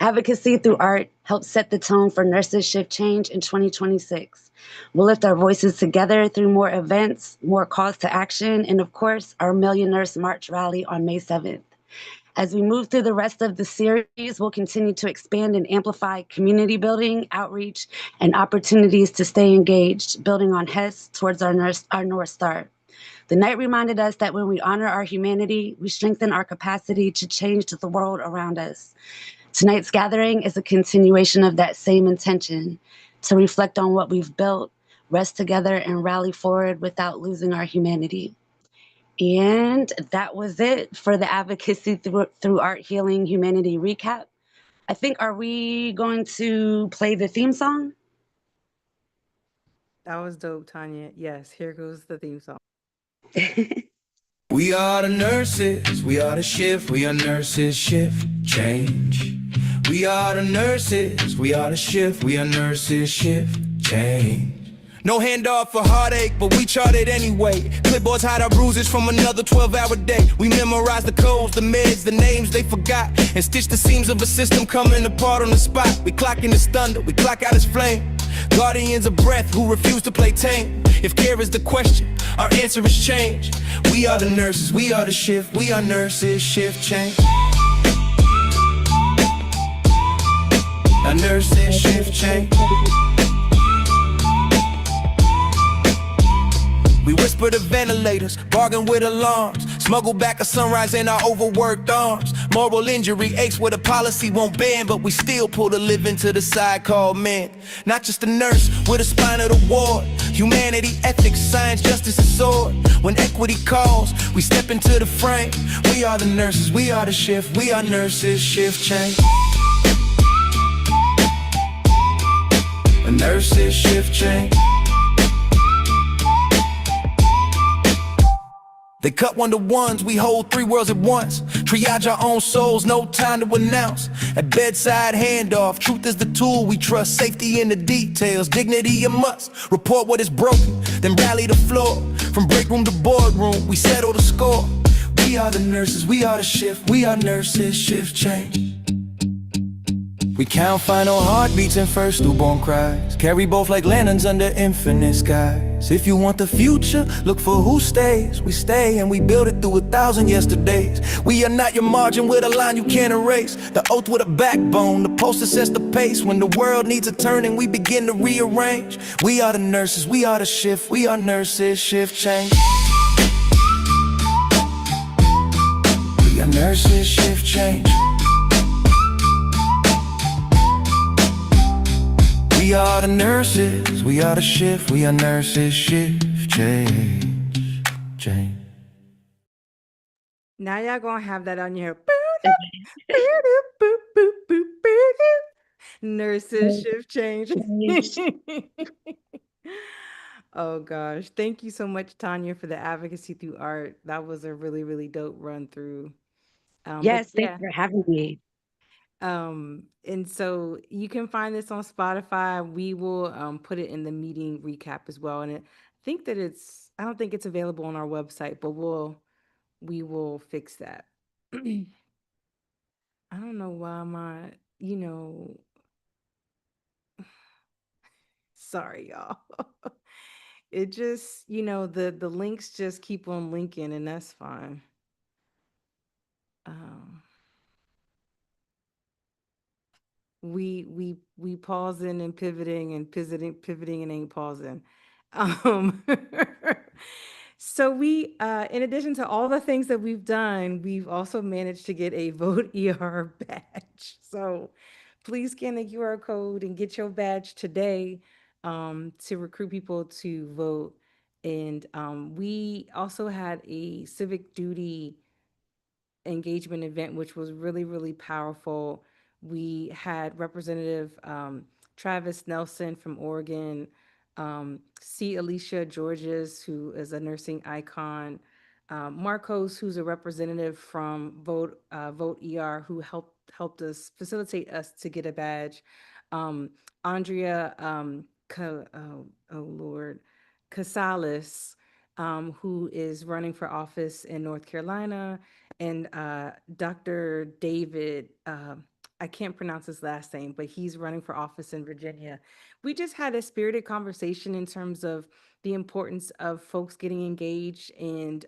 Advocacy through art helps set the tone for Nurses Shift Change in 2026. We'll lift our voices together through more events, more calls to action, and of course, our Million Nurse March rally on May 7th. As we move through the rest of the series, we'll continue to expand and amplify community building, outreach, and opportunities to stay engaged, building on HES towards our North Star. The night reminded us that when we honor our humanity, we strengthen our capacity to change the world around us. Tonight's gathering is a continuation of that same intention, to reflect on what we've built, rest together, and rally forward without losing our humanity. And that was it for the Advocacy through Art Healing Humanity recap. I think, are we going to play the theme song? That was dope, Tanya. Yes, here goes the theme song. We are the nurses, we are the shift, we are nurses, shift change. We are the nurses, we are the shift, we are nurses, shift change. No handoff for heartache, but we chart it anyway. Clipboards hide our bruises from another 12-hour day. We memorize the codes, the meds, the names they forgot, and stitch the seams of a system coming apart on the spot. We clock in as thunder, we clock out as flame. Guardians of breath who refuse to play tame. If care is the question, our answer is change. We are the nurses, we are the shift, we are nurses, shift change. Our nurses, shift change. We whisper to ventilators, bargain with alarms, smuggle back a sunrise in our overworked arms. Moral injury aches where the policy won't bend, but we still pull the living to the side called men. Not just a nurse, we're the spine of the ward. Humanity, ethics, science, justice, and sword. When equity calls, we step into the frame. We are the nurses, we are the shift, we are nurses, shift change. A nurses, shift change. They cut one-to-ones, we hold 3 worlds at once. Triage our own souls, no time to announce. At bedside handoff, truth is the tool we trust. Safety in the details, dignity a must. Report what is broken, then rally the floor. From break room to boardroom, we settle the score. We are the nurses, we are the shift, we are nurses, shift change. We count final heartbeats and first newborn cries. Carry both like lanterns under infinite skies. If you want the future, look for who stays. We stay and we build it through 1,000 yesterdays. We are not your margin with a line you can't erase. The oath with a backbone, the post that sets the pace. When the world needs a turning, we begin to rearrange. We are the nurses, we are the shift, we are nurses, shift change. We are nurses, shift change. We are the nurses, we are the shift, we are nurses, shift change, change. Now y'all gonna have that on your nurses shift change. Oh gosh, thank you so much, Tanya, for the advocacy through art. That was a really, really dope run through. Yes, thanks for having me. And so you can find this on Spotify. We will put it in the meeting recap as well. And I don't think it's available on our website, but we will fix that. I don't know why sorry, y'all. It just, the links just keep on linking, and that's fine. We pausing and pivoting and ain't pausing. So we, in addition to all the things that we've done, we've also managed to get a Vote ER badge. So please scan the QR code and get your badge today to recruit people to vote. And we also had a civic duty engagement event, which was really, really powerful. We had Representative Travis Nelson from Oregon, C. Alicia Georges, who is a nursing icon, Marcos, who's a representative from Vote ER, who helped us facilitate us to get a badge, Andrea Casales, who is running for office in North Carolina, and Dr. David, I can't pronounce his last name, but he's running for office in Virginia. We just had a spirited conversation in terms of the importance of folks getting engaged and,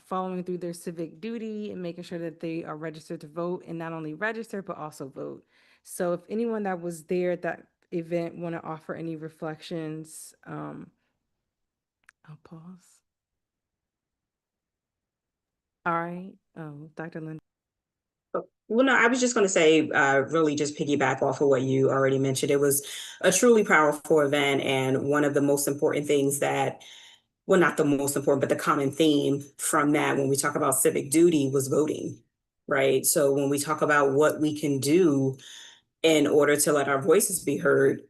following through their civic duty and making sure that they are registered to vote, and not only register, but also vote. So if anyone that was there at that event want to offer any reflections, I'll pause. All right. Dr. Linda. Well, no, I was just going to say, really just piggyback off of what you already mentioned. It was a truly powerful event. And one of the most important things well, not the most important, but the common theme from that when we talk about civic duty was voting, right? So when we talk about what we can do in order to let our voices be heard,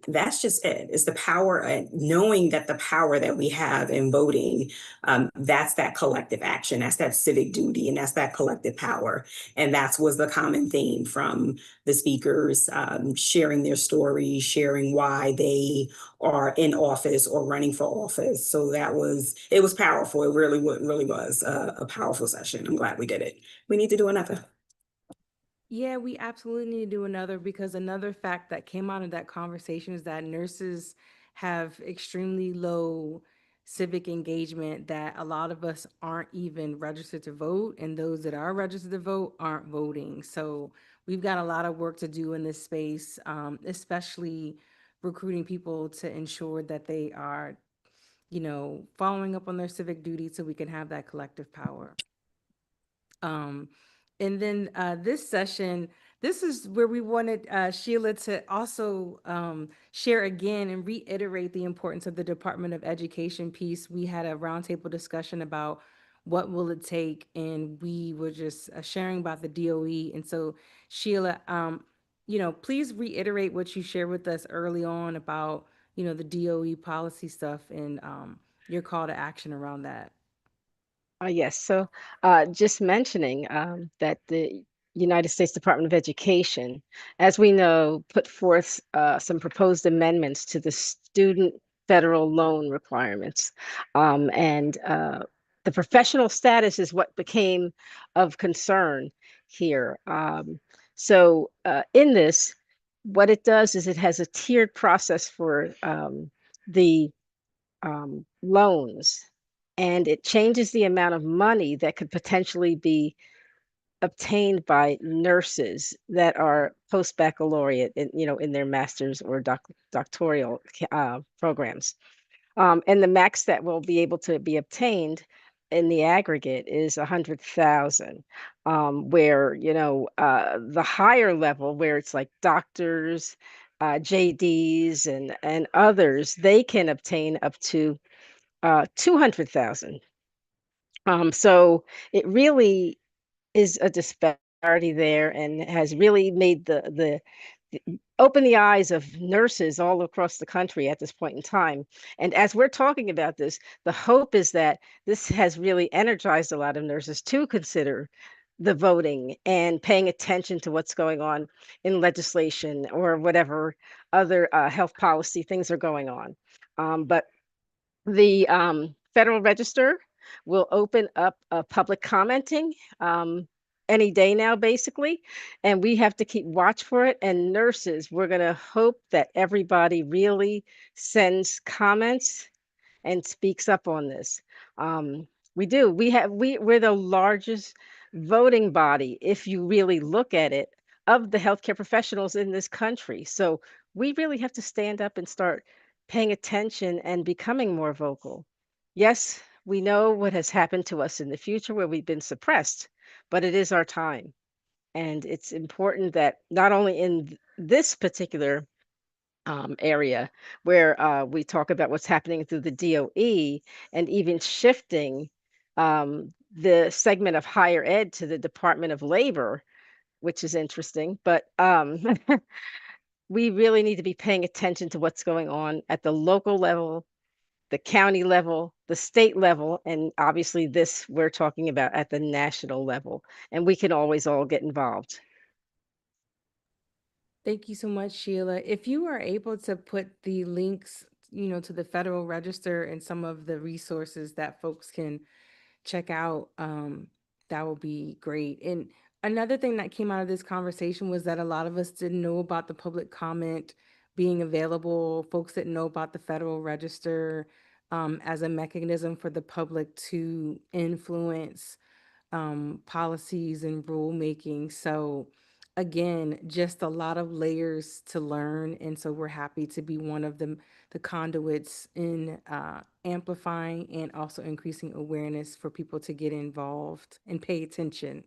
that's just it. It's the power, and knowing that the power that we have in voting, that's that collective action, that's that civic duty, and that's that collective power. And that was the common theme from the speakers, sharing their stories, sharing why they are in office or running for office. So it was powerful. It really was a powerful session. I'm glad we did it. We need to do another. Yeah, we absolutely need to do another, because another fact that came out of that conversation is that nurses have extremely low civic engagement, that a lot of us aren't even registered to vote, and those that are registered to vote aren't voting. So we've got a lot of work to do in this space, especially recruiting people to ensure that they are, following up on their civic duty so we can have that collective power. And then this session, this is where we wanted Sheila to also share again and reiterate the importance of the Department of Education piece. We had a roundtable discussion about what will it take, and we were just sharing about the DOE. And so, Sheila, please reiterate what you shared with us early on about, the DOE policy stuff, and your call to action around that. Yes. So, just mentioning that the United States Department of Education, as we know, put forth some proposed amendments to the student federal loan requirements. And the professional status is what became of concern here. In this, what it does is it has a tiered process for the loans, and it changes the amount of money that could potentially be obtained by nurses that are post-baccalaureate in their master's or doctoral programs. And the max that will be able to be obtained in the aggregate is 100,000. Where the higher level, where it's like doctors, JDs, and others, they can obtain up to 200,000. So it really is a disparity there, and has really made the open the eyes of nurses all across the country at this point in time. And as we're talking about this, the hope is that this has really energized a lot of nurses to consider the voting and paying attention to what's going on in legislation or whatever other health policy things are going on. But the Federal Register will open up public commenting any day now, basically, and we have to keep watch for it. And nurses, we're going to hope that everybody really sends comments and speaks up on this. We're the largest voting body, if you really look at it, of the healthcare professionals in this country. So we really have to stand up and start paying attention and becoming more vocal. Yes, we know what has happened to us in the future where we've been suppressed, but it is our time. And it's important that not only in this particular area where we talk about what's happening through the DOE, and even shifting the segment of higher ed to the Department of Labor, which is interesting. But we really need to be paying attention to what's going on at the local level, the county level, the state level, and obviously this we're talking about at the national level. And we can always all get involved. Thank you so much, Sheila. If you are able to put the links, to the Federal Register and some of the resources that folks can check out, that will be great. And another thing that came out of this conversation was that a lot of us didn't know about the public comment being available. Folks didn't know about the Federal Register as a mechanism for the public to influence policies and rulemaking. So again, just a lot of layers to learn. And so we're happy to be one of the conduits in amplifying and also increasing awareness for people to get involved and pay attention.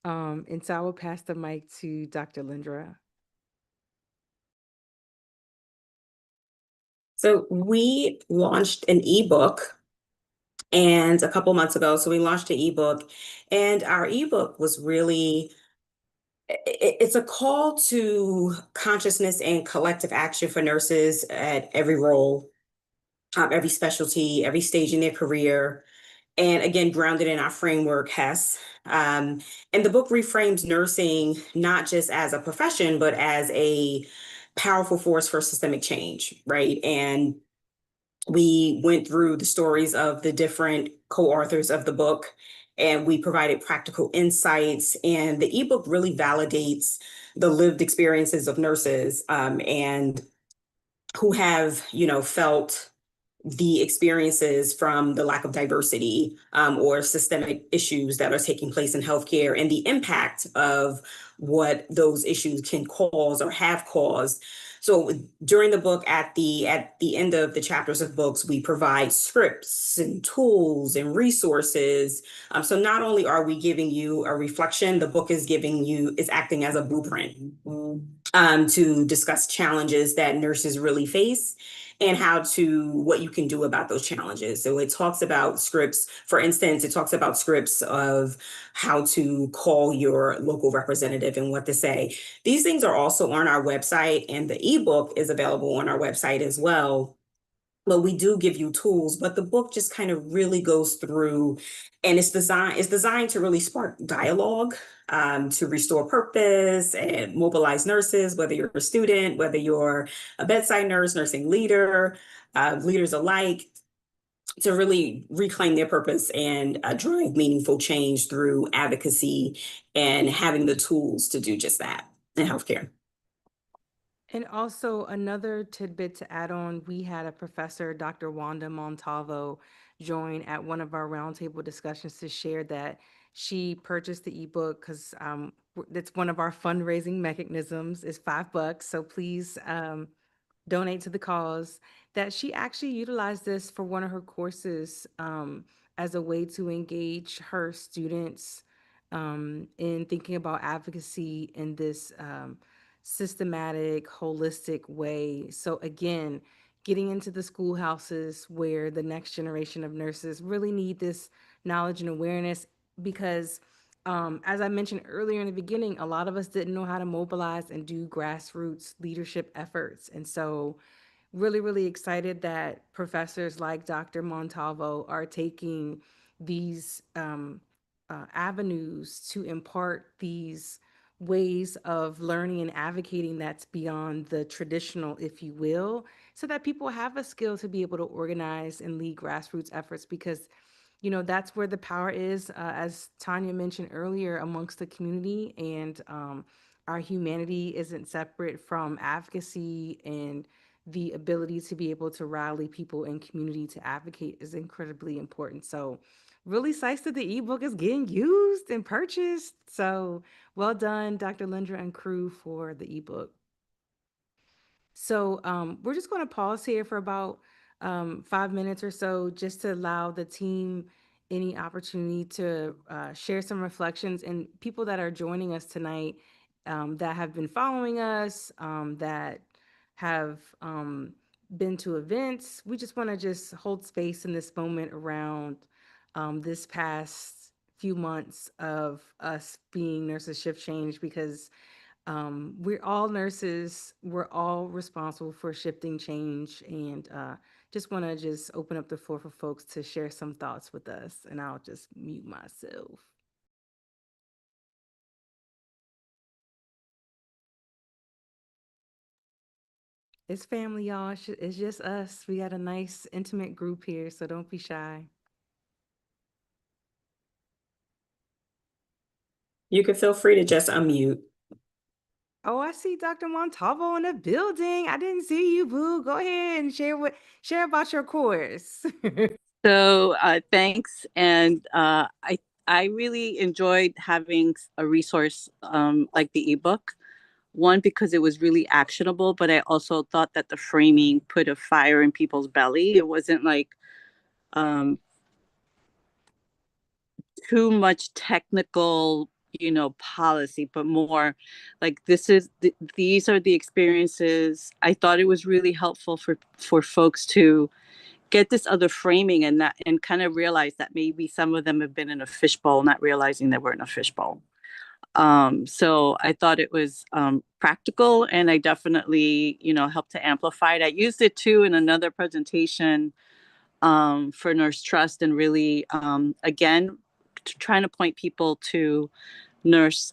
And so I will pass the mic to Dr. Lindra. So we launched an ebook and a couple months ago. So we launched an ebook, and our ebook was really, it's a call to consciousness and collective action for nurses at every role, every specialty, every stage in their career. And again, grounded in our framework, HES. And the book reframes nursing not just as a profession, but as a powerful force for systemic change, right? And we went through the stories of the different co-authors of the book, and we provided practical insights. And the ebook really validates the lived experiences of nurses, and who have, felt the experiences from the lack of diversity, or systemic issues that are taking place in healthcare, and the impact of what those issues can cause or have caused. So during the book, at the end of the chapters of books, we provide scripts and tools and resources. So not only are we giving you a reflection, the book is acting as a blueprint, to discuss challenges that nurses really face and what you can do about those challenges. So it talks about scripts. For instance, it talks about scripts of how to call your local representative and what to say. These things are also on our website, and the ebook is available on our website as well. But we do give you tools, but the book just kind of really goes through, and it's designed to really spark dialogue, to restore purpose and mobilize nurses, whether you're a student, whether you're a bedside nurse, nursing leader, leaders alike, to really reclaim their purpose and drive meaningful change through advocacy and having the tools to do just that in healthcare. And also another tidbit to add on, we had a professor, Dr. Wanda Montalvo, join at one of our roundtable discussions to share that she purchased the ebook because that's one of our fundraising mechanisms, is $5. So please donate to the cause. That she actually utilized this for one of her courses, as a way to engage her students in thinking about advocacy in this systematic, holistic way. So again, getting into the schoolhouses where the next generation of nurses really need this knowledge and awareness, because as I mentioned earlier in the beginning, a lot of us didn't know how to mobilize and do grassroots leadership efforts. And so really, really excited that professors like Dr. Montalvo are taking these avenues to impart these ways of learning and advocating that's beyond the traditional, if you will, so that people have a skill to be able to organize and lead grassroots efforts, because that's where the power is, as Tanya mentioned earlier, amongst the community. And our humanity isn't separate from advocacy, and the ability to be able to rally people in community to advocate is incredibly important. So really excited that the ebook is getting used and purchased. So well done, Dr. Lindra and crew, for the ebook. So we're just going to pause here for about 5 minutes or so, just to allow the team any opportunity to share some reflections, and people that are joining us tonight, that have been following us, that have been to events. We just want to just hold space in this moment around this past few months of us being Nurses Shift Change, because we're all nurses. We're all responsible for shifting change, and just want to just open up the floor for folks to share some thoughts with us. And I'll just mute myself. It's family, y'all. It's just us. We got a nice, intimate group here, so don't be shy. You can feel free to just unmute. Oh, I see Dr. Montalvo in the building. I didn't see you, boo. Go ahead and share about your course. So thanks, and I really enjoyed having a resource like the ebook. One, because it was really actionable, but I also thought that the framing put a fire in people's belly. It wasn't like too much technical, policy, but more like these are the experiences. I thought it was really helpful for folks to get this other framing, and kind of realize that maybe some of them have been in a fishbowl, not realizing that we're in a fishbowl. So I thought it was practical, and I definitely, helped to amplify it. I used it too in another presentation for Nurse Trust, and really, again, trying to point people to nurse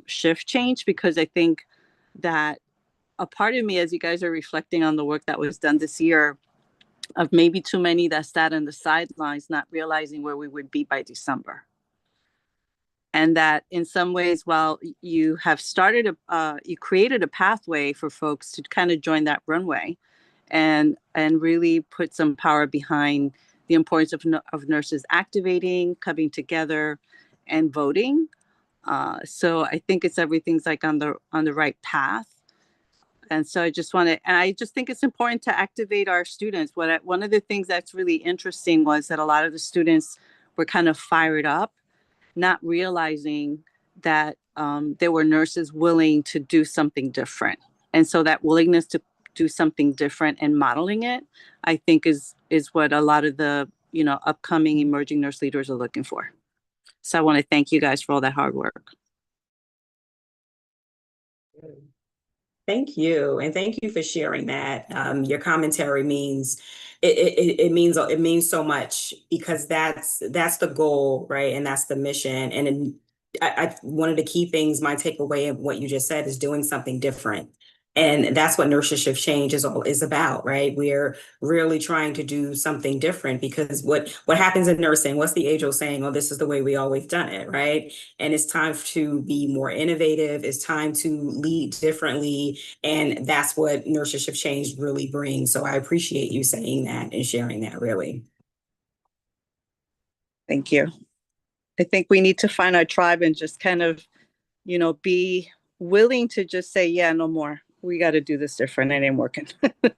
shift change, because I think that a part of me, as you guys are reflecting on the work that was done this year, of maybe too many that sat on the sidelines, not realizing where we would be by December. And that in some ways, while you have you created a pathway for folks to kind of join that runway, and really put some power behind the importance of nurses activating, coming together, and voting. So I think everything's like on the right path. And so I just think it's important to activate our students. One of the things that's really interesting was that a lot of the students were kind of fired up, not realizing that there were nurses willing to do something different. And so that willingness to do something different and modeling it, I think is what a lot of the, upcoming emerging nurse leaders are looking for. So I want to thank you guys for all that hard work. Thank you, and thank you for sharing that. Your commentary means it means so much, because that's the goal, right? And that's the mission. And one of the key things, my takeaway of what you just said, is doing something different. And that's what Nurses Shift Change is about, right? We're really trying to do something different, because what happens in nursing, what's the age-old saying? Oh, this is the way we always done it, right? And it's time to be more innovative. It's time to lead differently. And that's what Nurses Shift Change really brings. So I appreciate you saying that and sharing that, really. Thank you. I think we need to find our tribe and just kind of, be willing to just say, yeah, no more. We got to do this different. It ain't working. Yeah,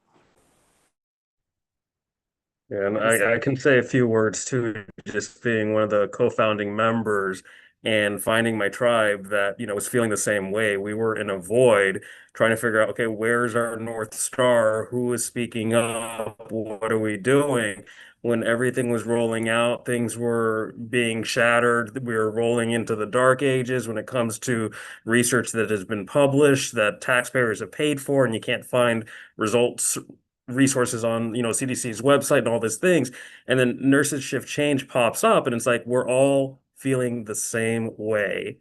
and I can say a few words too, just being one of the co-founding members and finding my tribe that, was feeling the same way. We were in a void trying to figure out, okay, where's our North Star? Who is speaking up? What are we doing? When everything was rolling out, things were being shattered. We were rolling into the dark ages when it comes to research that has been published, that taxpayers have paid for, and you can't find resources on, CDC's website and all these things. And then Nurses Shift Change pops up, and it's like we're all feeling the same way.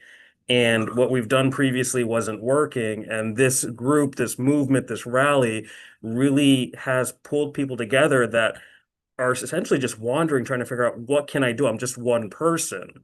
And what we've done previously wasn't working. And this group, this movement, this rally really has pulled people together that are essentially just wandering, trying to figure out, what can I do? I'm just one person.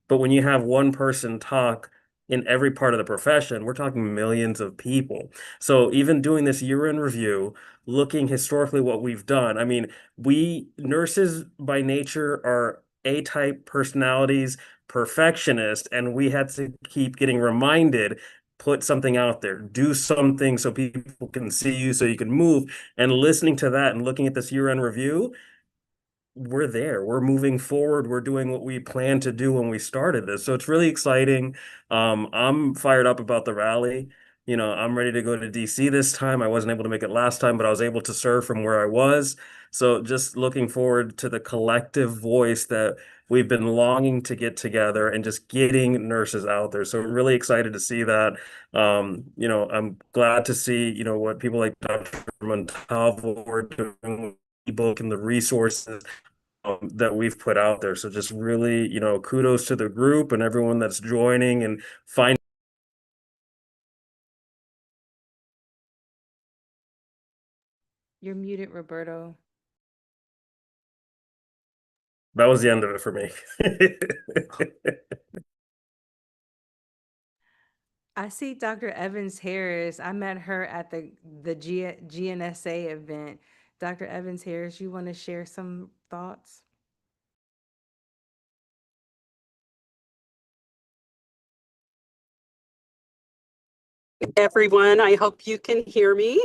But when you have one person talk in every part of the profession, we're talking millions of people. So even doing this year-end review, looking historically what we've done, I mean, we nurses by nature are A-type personalities, perfectionist, and we had to keep getting reminded, put something out there, do something so people can see you, so you can move. And listening to that and looking at this year-end review, we're there. We're moving forward. We're doing what we planned to do when we started this. So it's really exciting. I'm fired up about the rally. I'm ready to go to DC this time. I wasn't able to make it last time, but I was able to serve from where I was. So just looking forward to the collective voice that we've been longing to get together and just getting nurses out there. So really excited to see that. I'm glad to see, what people like Dr. Montalvo are doing, ebook and the resources that we've put out there. So just really, kudos to the group and everyone that's joining and finding. You're muted, Roberto. That was the end of it for me. I see Dr. Evans Harris. I met her at the GNSA event. Dr. Evans Harris, you want to share some thoughts? Everyone, I hope you can hear me.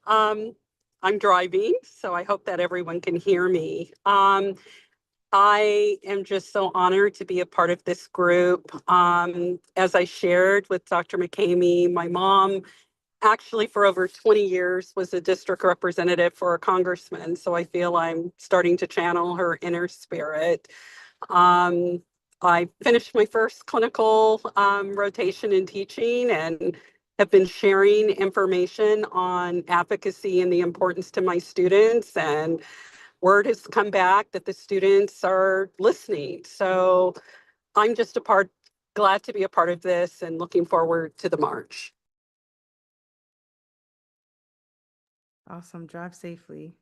I'm driving, so I hope that everyone can hear me. I am just so honored to be a part of this group. As I shared with Dr. McCamey, my mom actually for over 20 years was a district representative for a congressman, so I feel I'm starting to channel her inner spirit. I finished my first clinical rotation in teaching and have been sharing information on advocacy and the importance to my students. And word has come back that the students are listening. So I'm just glad to be a part of this and looking forward to the march. Awesome. Drive safely.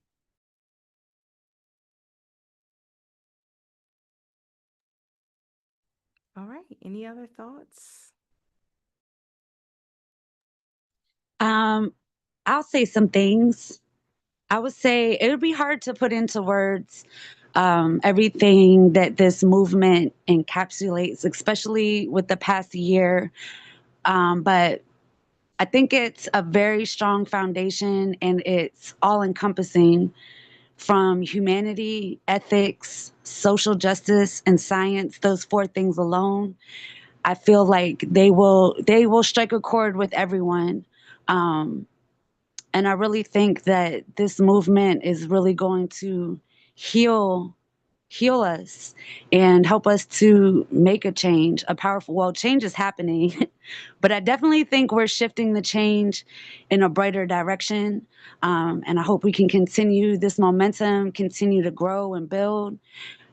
All right. Any other thoughts? I'll say some things. I would say it would be hard to put into words everything that this movement encapsulates, especially with the past year. But I think it's a very strong foundation and it's all encompassing from humanity, ethics, social justice, and science. Those four things alone, I feel like they will strike a chord with everyone. And I really think that this movement is really going to heal us and help us to make a change, a powerful, well, change is happening, but I definitely think we're shifting the change in a brighter direction. And I hope we can continue this momentum, continue to grow and build.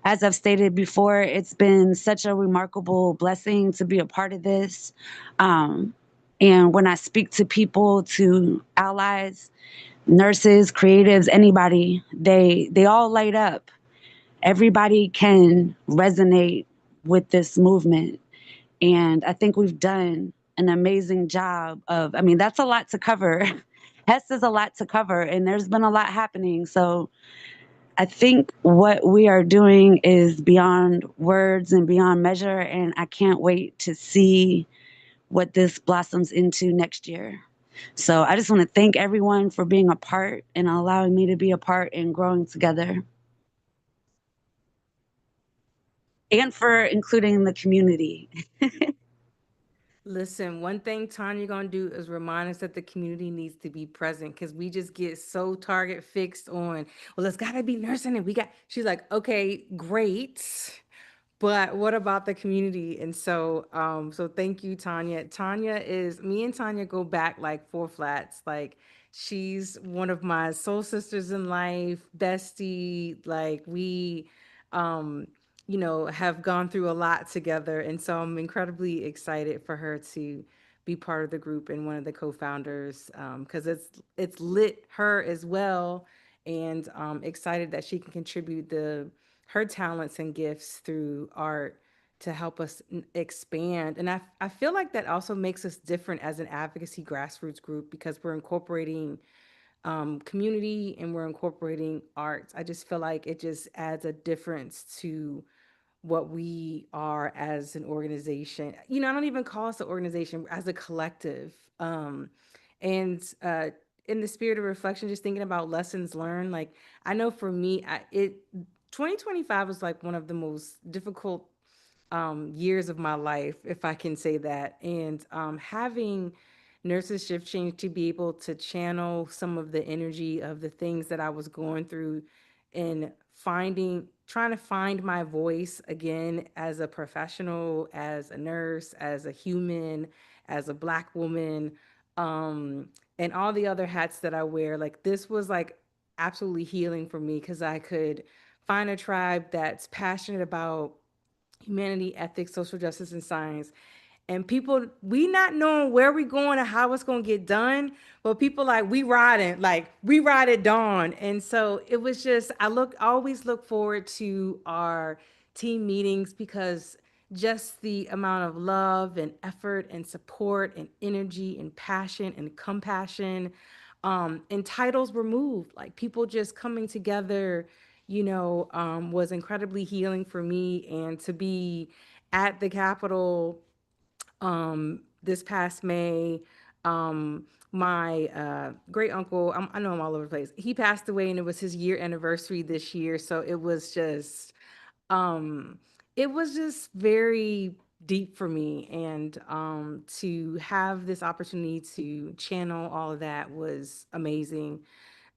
As I've stated before, it's been such a remarkable blessing to be a part of this. And when I speak to people, to allies, nurses, creatives, anybody, they all light up. Everybody can resonate with this movement. And I think we've done an amazing job of, I mean, that's a lot to cover. Hess is a lot to cover, and there's been a lot happening. So I think what we are doing is beyond words and beyond measure. And I can't wait to see what this blossoms into next year. So I just want to thank everyone for being a part and allowing me to be a part and growing together. And for including the community. Listen, one thing Tanya gonna do is remind us that the community needs to be present because we just get so target fixed on, well, it's gotta be nursing and we got, she's like, okay, great. But what about the community? And so, so thank you, Tanya. Me and Tanya go back like four flats. Like she's one of my soul sisters in life, bestie. Like we, um, have gone through a lot together. And so I'm incredibly excited for her to be part of the group and one of the co-founders, because it's lit her as well. And excited that she can contribute her talents and gifts through art to help us expand. And I feel like that also makes us different as an advocacy grassroots group because we're incorporating community and we're incorporating arts. I just feel like it just adds a difference to what we are as an organization. I don't even call us an organization, as a collective. And in the spirit of reflection, just thinking about lessons learned, like I know for me, 2025 was like one of the most difficult years of my life, if I can say that. And having Nurses Shift Change to be able to channel some of the energy of the things that I was going through and trying to find my voice again as a professional, as a nurse, as a human, as a Black woman, and all the other hats that I wear. Like this was like absolutely healing for me because I could find a tribe that's passionate about humanity, ethics, social justice, and science. And people, we not knowing where we going and how it's gonna get done, but people like we ride at dawn. And so it was just always look forward to our team meetings because just the amount of love and effort and support and energy and passion and compassion, and titles were moved, like people just coming together, was incredibly healing for me. And to be at the Capitol this past May, my great uncle, I know I'm all over the place. He passed away and it was his year anniversary this year. So um, it was just very deep for me. And to have this opportunity to channel all of that was amazing.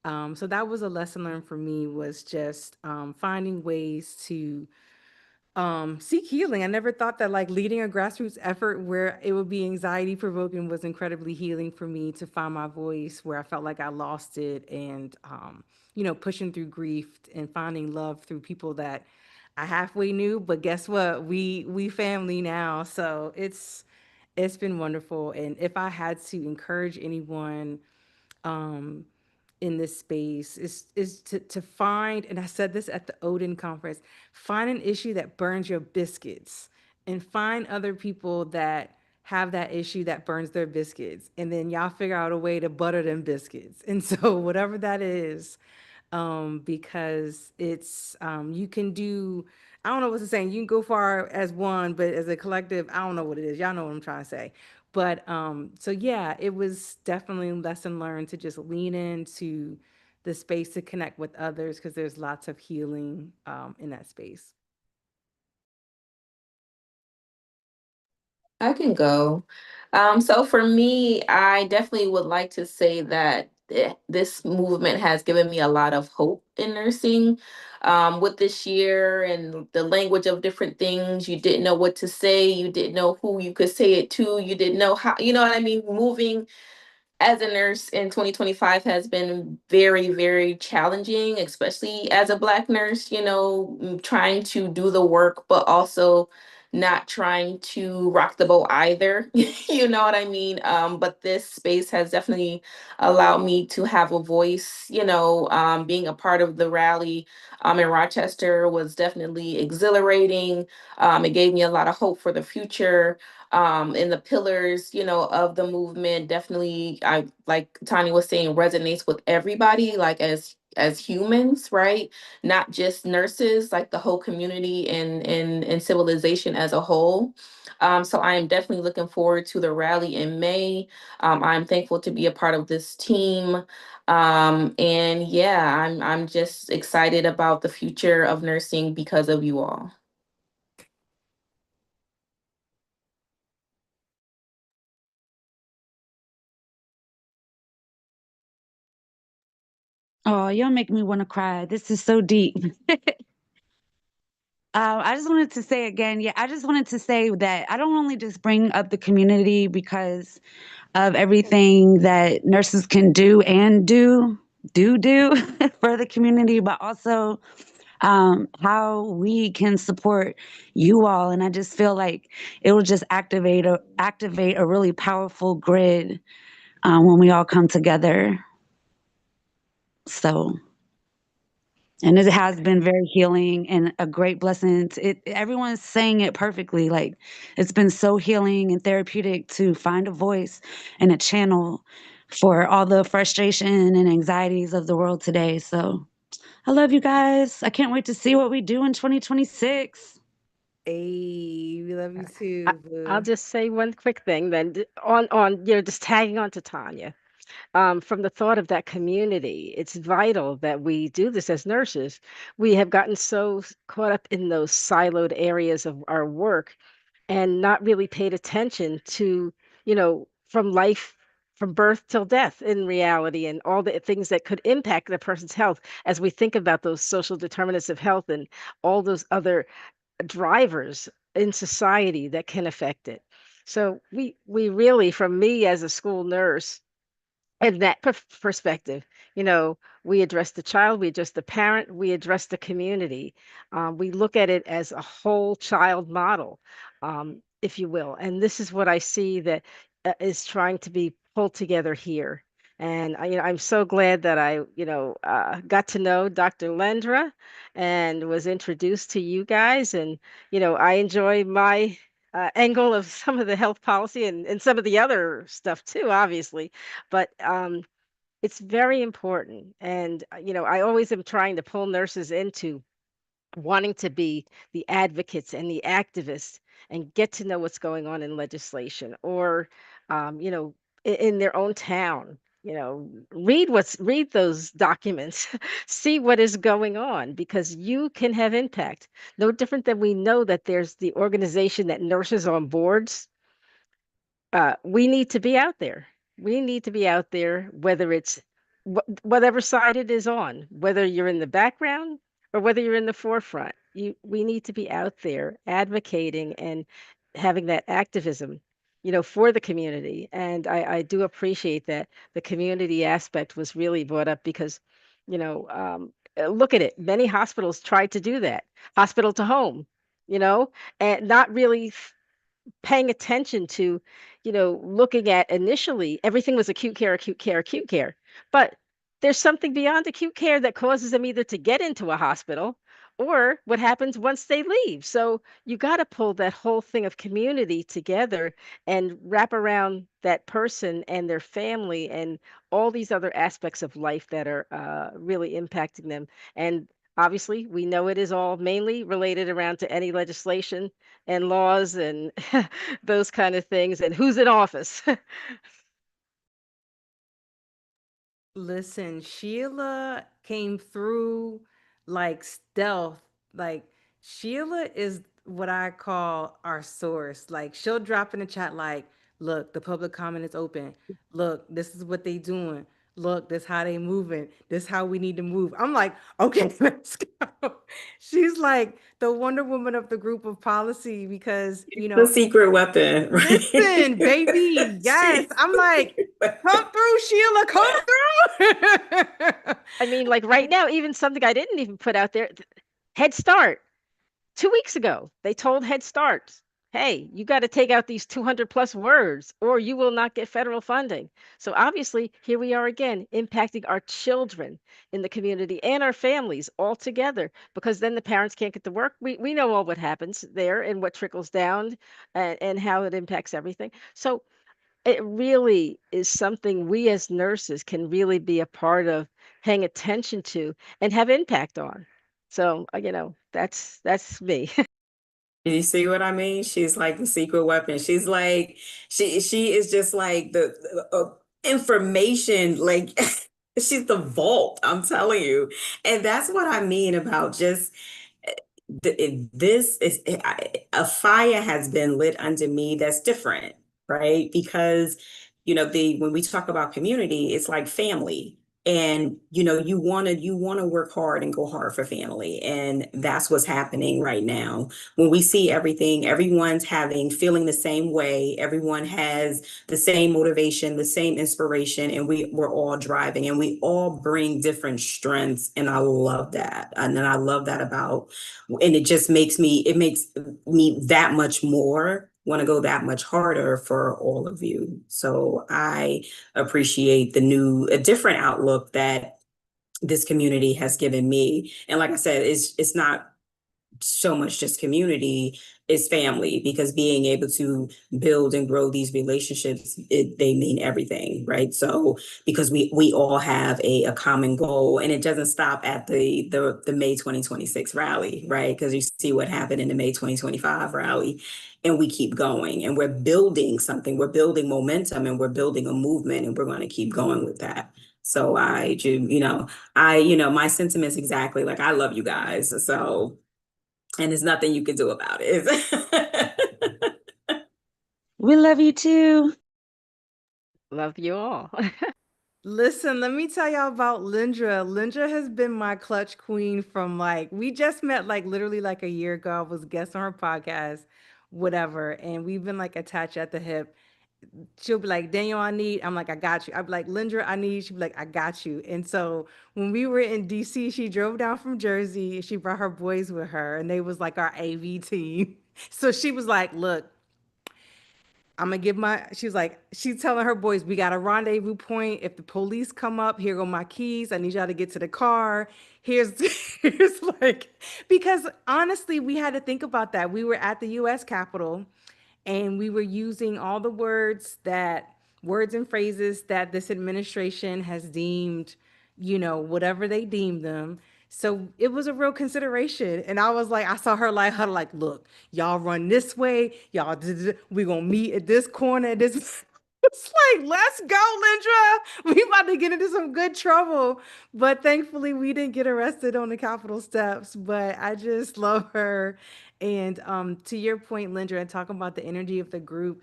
So that was a lesson learned for me, was just finding ways to seek healing. I never thought that like leading a grassroots effort where it would be anxiety provoking was incredibly healing for me to find my voice where I felt like I lost it, and pushing through grief and finding love through people that I halfway knew, but guess what? We family now. So it's been wonderful. And if I had to encourage anyone um in this space is to find, and I said this at the Odin conference, find an issue that burns your biscuits and find other people that have that issue that burns their biscuits, and then y'all figure out a way to butter them biscuits. And so whatever that is, because it's you can do, I don't know what to say, you can go far as one, but as a collective, I don't know what it is. Y'all know what I'm trying to say. But so yeah, it was definitely a lesson learned to just lean into the space to connect with others, because there's lots of healing in that space. I can go. So for me, I definitely would like to say that this movement has given me a lot of hope in nursing. With this year and the language of different things, you didn't know what to say, you didn't know who you could say it to, you didn't know how, you know what I mean? Moving as a nurse in 2025 has been very, very challenging, especially as a Black nurse, trying to do the work, but also not trying to rock the boat either. You know what I mean? But this space has definitely allowed me to have a voice. Being a part of the rally in Rochester was definitely exhilarating. It gave me a lot of hope for the future. And the pillars, of the movement definitely, I like Tanya was saying, resonates with everybody, like as humans, right? Not just nurses, like the whole community and civilization as a whole. So I am definitely looking forward to the rally in May. I'm thankful to be a part of this team. And yeah, I'm just excited about the future of nursing because of you all. Oh, y'all make me want to cry. This is so deep. I just wanted to say again, yeah, I just wanted to say that I don't only just bring up the community because of everything that nurses can do and do for the community, but also how we can support you all. And I just feel like it will just activate a really powerful grid when we all come together. So. And it has been very healing and a great blessing. Everyone's saying it perfectly. Like it's been so healing and therapeutic to find a voice and a channel for all the frustration and anxieties of the world today. So I love you guys. I can't wait to see what we do in 2026. Hey, we love you I, too, I'll boo. just say one quick thing then on just tagging on to Tanya. From the thought of that community, it's vital that we do this as nurses. We have gotten so caught up in those siloed areas of our work and not really paid attention to, from life, from birth till death in reality, and all the things that could impact the person's health as we think about those social determinants of health and all those other drivers in society that can affect it. So we really, from me as a school nurse, in that perspective, we address the child, we address the parent, we address the community. We look at it as a whole child model, if you will. And this is what I see that is trying to be pulled together here. And I'm so glad that I, got to know Dr. Lendra and was introduced to you guys. And I enjoy my angle of some of the health policy and some of the other stuff too, obviously. But it's very important. And, I always am trying to pull nurses into wanting to be the advocates and the activists and get to know what's going on in legislation or, in their own town. Read those documents, see what is going on because you can have impact. No different than we know that there's the organization that nurses on boards. We need to be out there. We need to be out there, whether it's whatever side it is on, whether you're in the background or whether you're in the forefront. we need to be out there advocating and having that activism, for the community. And I do appreciate that the community aspect was really brought up because, look at it. Many hospitals tried to do that, hospital to home, you know, and not really paying attention to, looking at initially everything was acute care, acute care, acute care. But there's something beyond acute care that causes them either to get into a hospital or what happens once they leave. So you got to pull that whole thing of community together and wrap around that person and their family and all these other aspects of life that are really impacting them. And obviously, we know it is all mainly related around to any legislation and laws and those kind of things and who's in office. Listen, Sheila came through like stealth. Like Sheila is what I call our source. Like she'll drop in the chat like, look, the public comment is open. Look, this is what they doing. Look, this how they moving. This how we need to move. I'm like, okay, let's go. She's like the Wonder Woman of the group of policy because, The secret weapon, right? listen, baby, yes. I'm like, come through, Sheila, come through. I mean, like right now, even something I didn't even put out there, Head Start. 2 weeks ago, they told Head Start, hey, you got to take out these 200 plus words or you will not get federal funding. So obviously, here we are again, impacting our children in the community and our families all together because then the parents can't get to work. We know all what happens there and what trickles down and how it impacts everything. So it really is something we as nurses can really be a part of paying attention to and have impact on. So, that's me. You see what I mean? She's like the secret weapon. She's like she is just like the information like she's the vault, I'm telling you. And that's what I mean about just this is a fire has been lit under me that's different, right? Because the when we talk about community, it's like family. And you want to work hard and go hard for family. And that's what's happening right now. When we see everything, everyone's feeling the same way. Everyone has the same motivation, the same inspiration, and we're all driving and we all bring different strengths. And I love that. And then I love that about and it makes me that much more want to go that much harder for all of you. So I appreciate a different outlook that this community has given me. And like I said, it's not so much just community, is family, because being able to build and grow these relationships, they mean everything, right? So because we all have a common goal, and it doesn't stop at the May 2026 rally, right? Because you see what happened in the May 2025 rally, and we keep going, and we're building something, we're building momentum, and we're building a movement, and we're going to keep going with that. So my sentiments exactly like I love you guys. So and there's nothing you can do about it. We love you too. Love you all. Listen, let me tell y'all about Lindra. Lindra has been my clutch queen from we just met literally a year ago. I was a guest on her podcast, whatever. And we've been attached at the hip. She'll be like, Daniel, I'm like, I got you. I'd be like, Lindra, I need, she'd be like, I got you. And so when we were in DC, she drove down from Jersey. She brought her boys with her and they was our AV team. So she was like, look, I'm gonna give she was like, she's telling her boys, we got a rendezvous point. If the police come up, here go my keys. I need y'all to get to the car. Here's, here's because honestly, we had to think about that. We were at the US Capitol and we were using all the words and phrases that this administration has deemed, whatever they deemed them. So it was a real consideration. And I was like, I saw her huddle, look, y'all run this way, we gonna meet at this corner, this. It's let's go, Lindra. We about to get into some good trouble. But thankfully, we didn't get arrested on the Capitol steps. But I just love her. And to your point, Lindra, and talking about the energy of the group,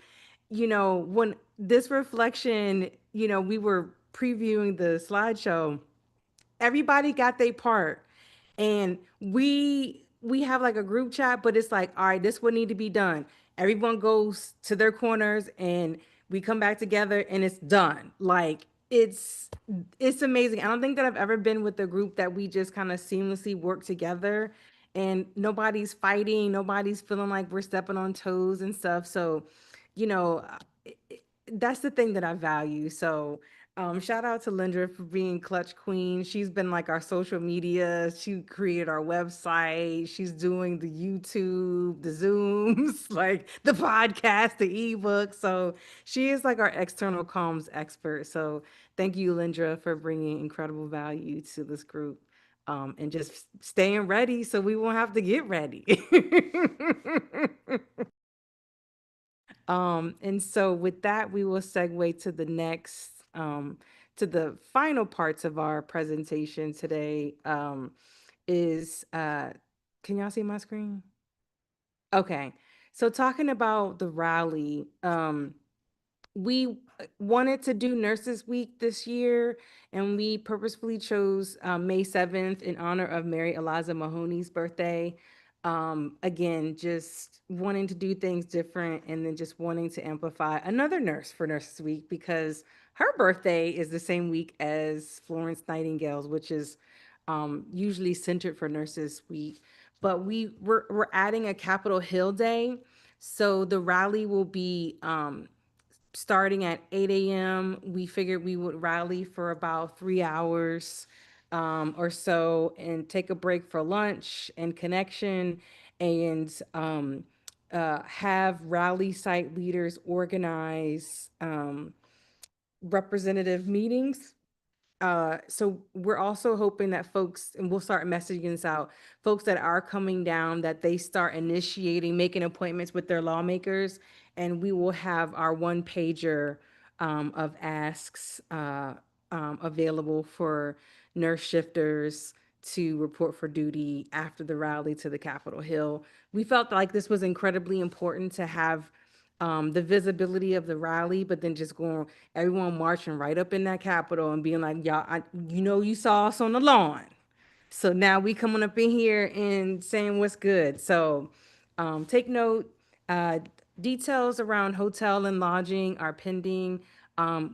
when this reflection, we were previewing the slideshow, everybody got their part. And we we have like a group chat, but it's like, all right, this would need to be done. Everyone goes to their corners and we come back together and it's done. Like it's amazing. I don't think that I've ever been with a group that we just kind of seamlessly work together and nobody's fighting, nobody's feeling like we're stepping on toes and stuff. So, you know, that's the thing that I value. So, shout out to Lindra for being Clutch Queen. She's been like our social media. She created our website. She's doing the YouTube, the Zooms, like the podcast, the ebook. So she is like our external comms expert. So thank you, Lindra, for bringing incredible value to this group. And just staying ready so we won't have to get ready. And so with that, we will segue to the next, to the final parts of our presentation today, is, can y'all see my screen? Okay. So talking about the rally, we wanted to do Nurses Week this year, and we purposefully chose May 7th in honor of Mary Eliza Mahoney's birthday. Again, just wanting to do things different and then just wanting to amplify another nurse for Nurses Week because her birthday is the same week as Florence Nightingale's, which is usually centered for Nurses Week. But we're adding a Capitol Hill Day. So the rally will be starting at 8 a.m. We figured we would rally for about 3 hours or so and take a break for lunch and connection and have rally site leaders organize representative meetings. So we're also hoping that folks, and we'll start messaging this out, folks that are coming down, that they start initiating, making appointments with their lawmakers, and we will have our one pager of asks available for nurse shifters to report for duty after the rally to the Capitol Hill. We felt like this was incredibly important to have the visibility of the rally, but then just going, everyone marching right up in that Capitol and being like, y'all, you saw us on the lawn. So now we coming up in here and saying what's good. So take note, uh, details around hotel and lodging are pending.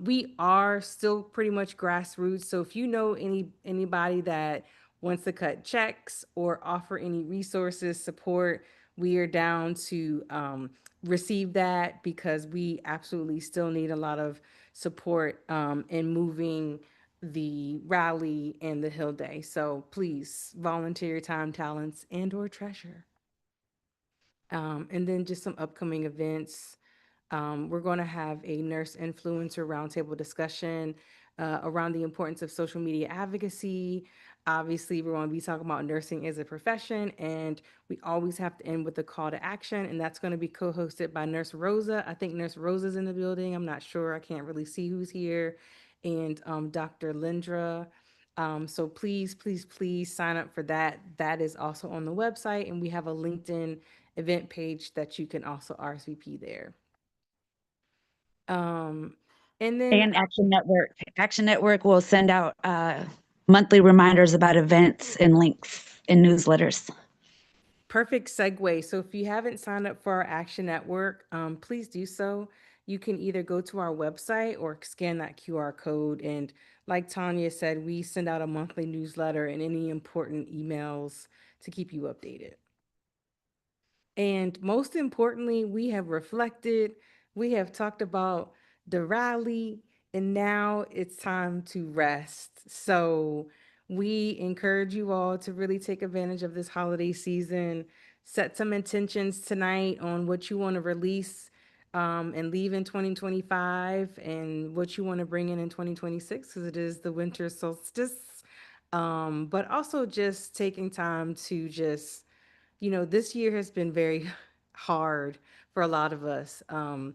We are still pretty much grassroots. So if you know anybody that wants to cut checks or offer any resources, support, we are down to receive that because we absolutely still need a lot of support in moving the rally and the Hill Day. So please volunteer your time, talents, and or treasure. And then just some upcoming events. We're going to have a nurse influencer roundtable discussion around the importance of social media advocacy. Obviously, we're going to be talking about nursing as a profession, and we always have to end with a call to action, and that's going to be co-hosted by Nurse Rosa. I think Nurse Rosa's in the building. I'm not sure. I can't really see who's here. And Dr. Lindra. So please, please, please sign up for that. That is also on the website, and we have a LinkedIn event page that you can also RSVP there. And then And Action Network. Action Network will send out monthly reminders about events and links in newsletters. perfect segue. So if you haven't signed up for our Action Network, please do so. You can either go to our website or scan that QR code. And like Tanya said, we send out a monthly newsletter and any important emails to keep you updated. And most importantly, we have reflected, we have talked about the rally, and now it's time to rest. So we encourage you all to really take advantage of this holiday season, set some intentions tonight on what you want to release and leave in 2025 and what you want to bring in 2026 because it is the winter solstice. But also just taking time to just this year has been very hard for a lot of us. And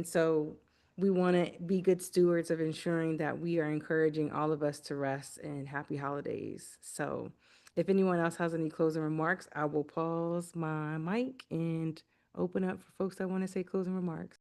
so we want to be good stewards of ensuring that we are encouraging all of us to rest and happy holidays. So if anyone else has any closing remarks, I will pause my mic and open up for folks that want to say closing remarks.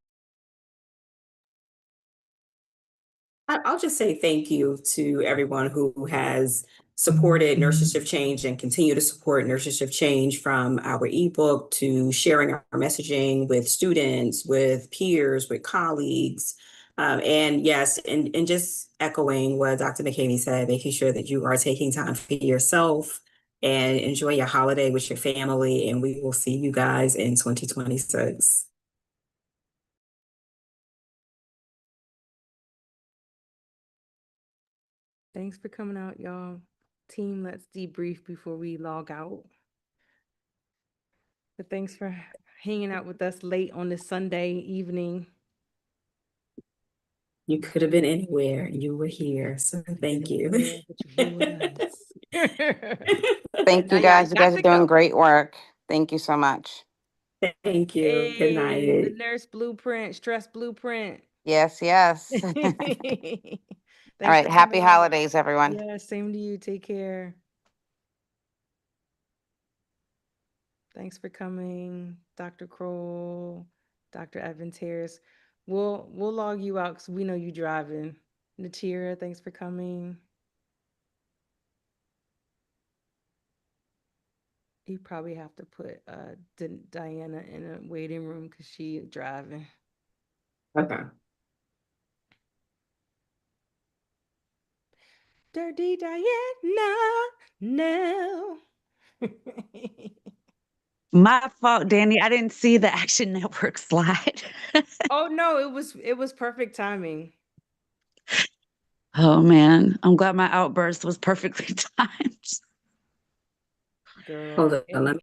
I'll just say thank you to everyone who has supported Nurses Shift Change and continue to support Nurses Shift Change, from our ebook to sharing our messaging with students, with peers, with colleagues. And yes, and just echoing what Dr. McKamey said, making sure that you are taking time for yourself and enjoy your holiday with your family. And we will see you guys in 2026. Thanks for coming out, y'all. Team, let's debrief before we log out. But thanks for hanging out with us late on this Sunday evening. You could have been anywhere. You were here. So thank you. But you're here with us. Thank Now you y'all guys. You got guys are to doing go. great work. Thank you so much. Thank you. Good Hey, the night. nurse blueprint, stress blueprint. Yes, yes. Thanks All right. for Happy coming out. holidays, everyone. Yeah, same to you. Take care. Thanks for coming, Dr. Kroll, Dr. Evans Harris. We'll log you out because we know you driving. Natira, thanks for coming. You probably have to put Diana in a waiting room because she driving. Okay. Dirty Diana, no. My fault, Danny. I didn't see the Action Network slide. Oh no, it was perfect timing. Oh man, I'm glad my outburst was perfectly timed. Girl. Hold on. Let me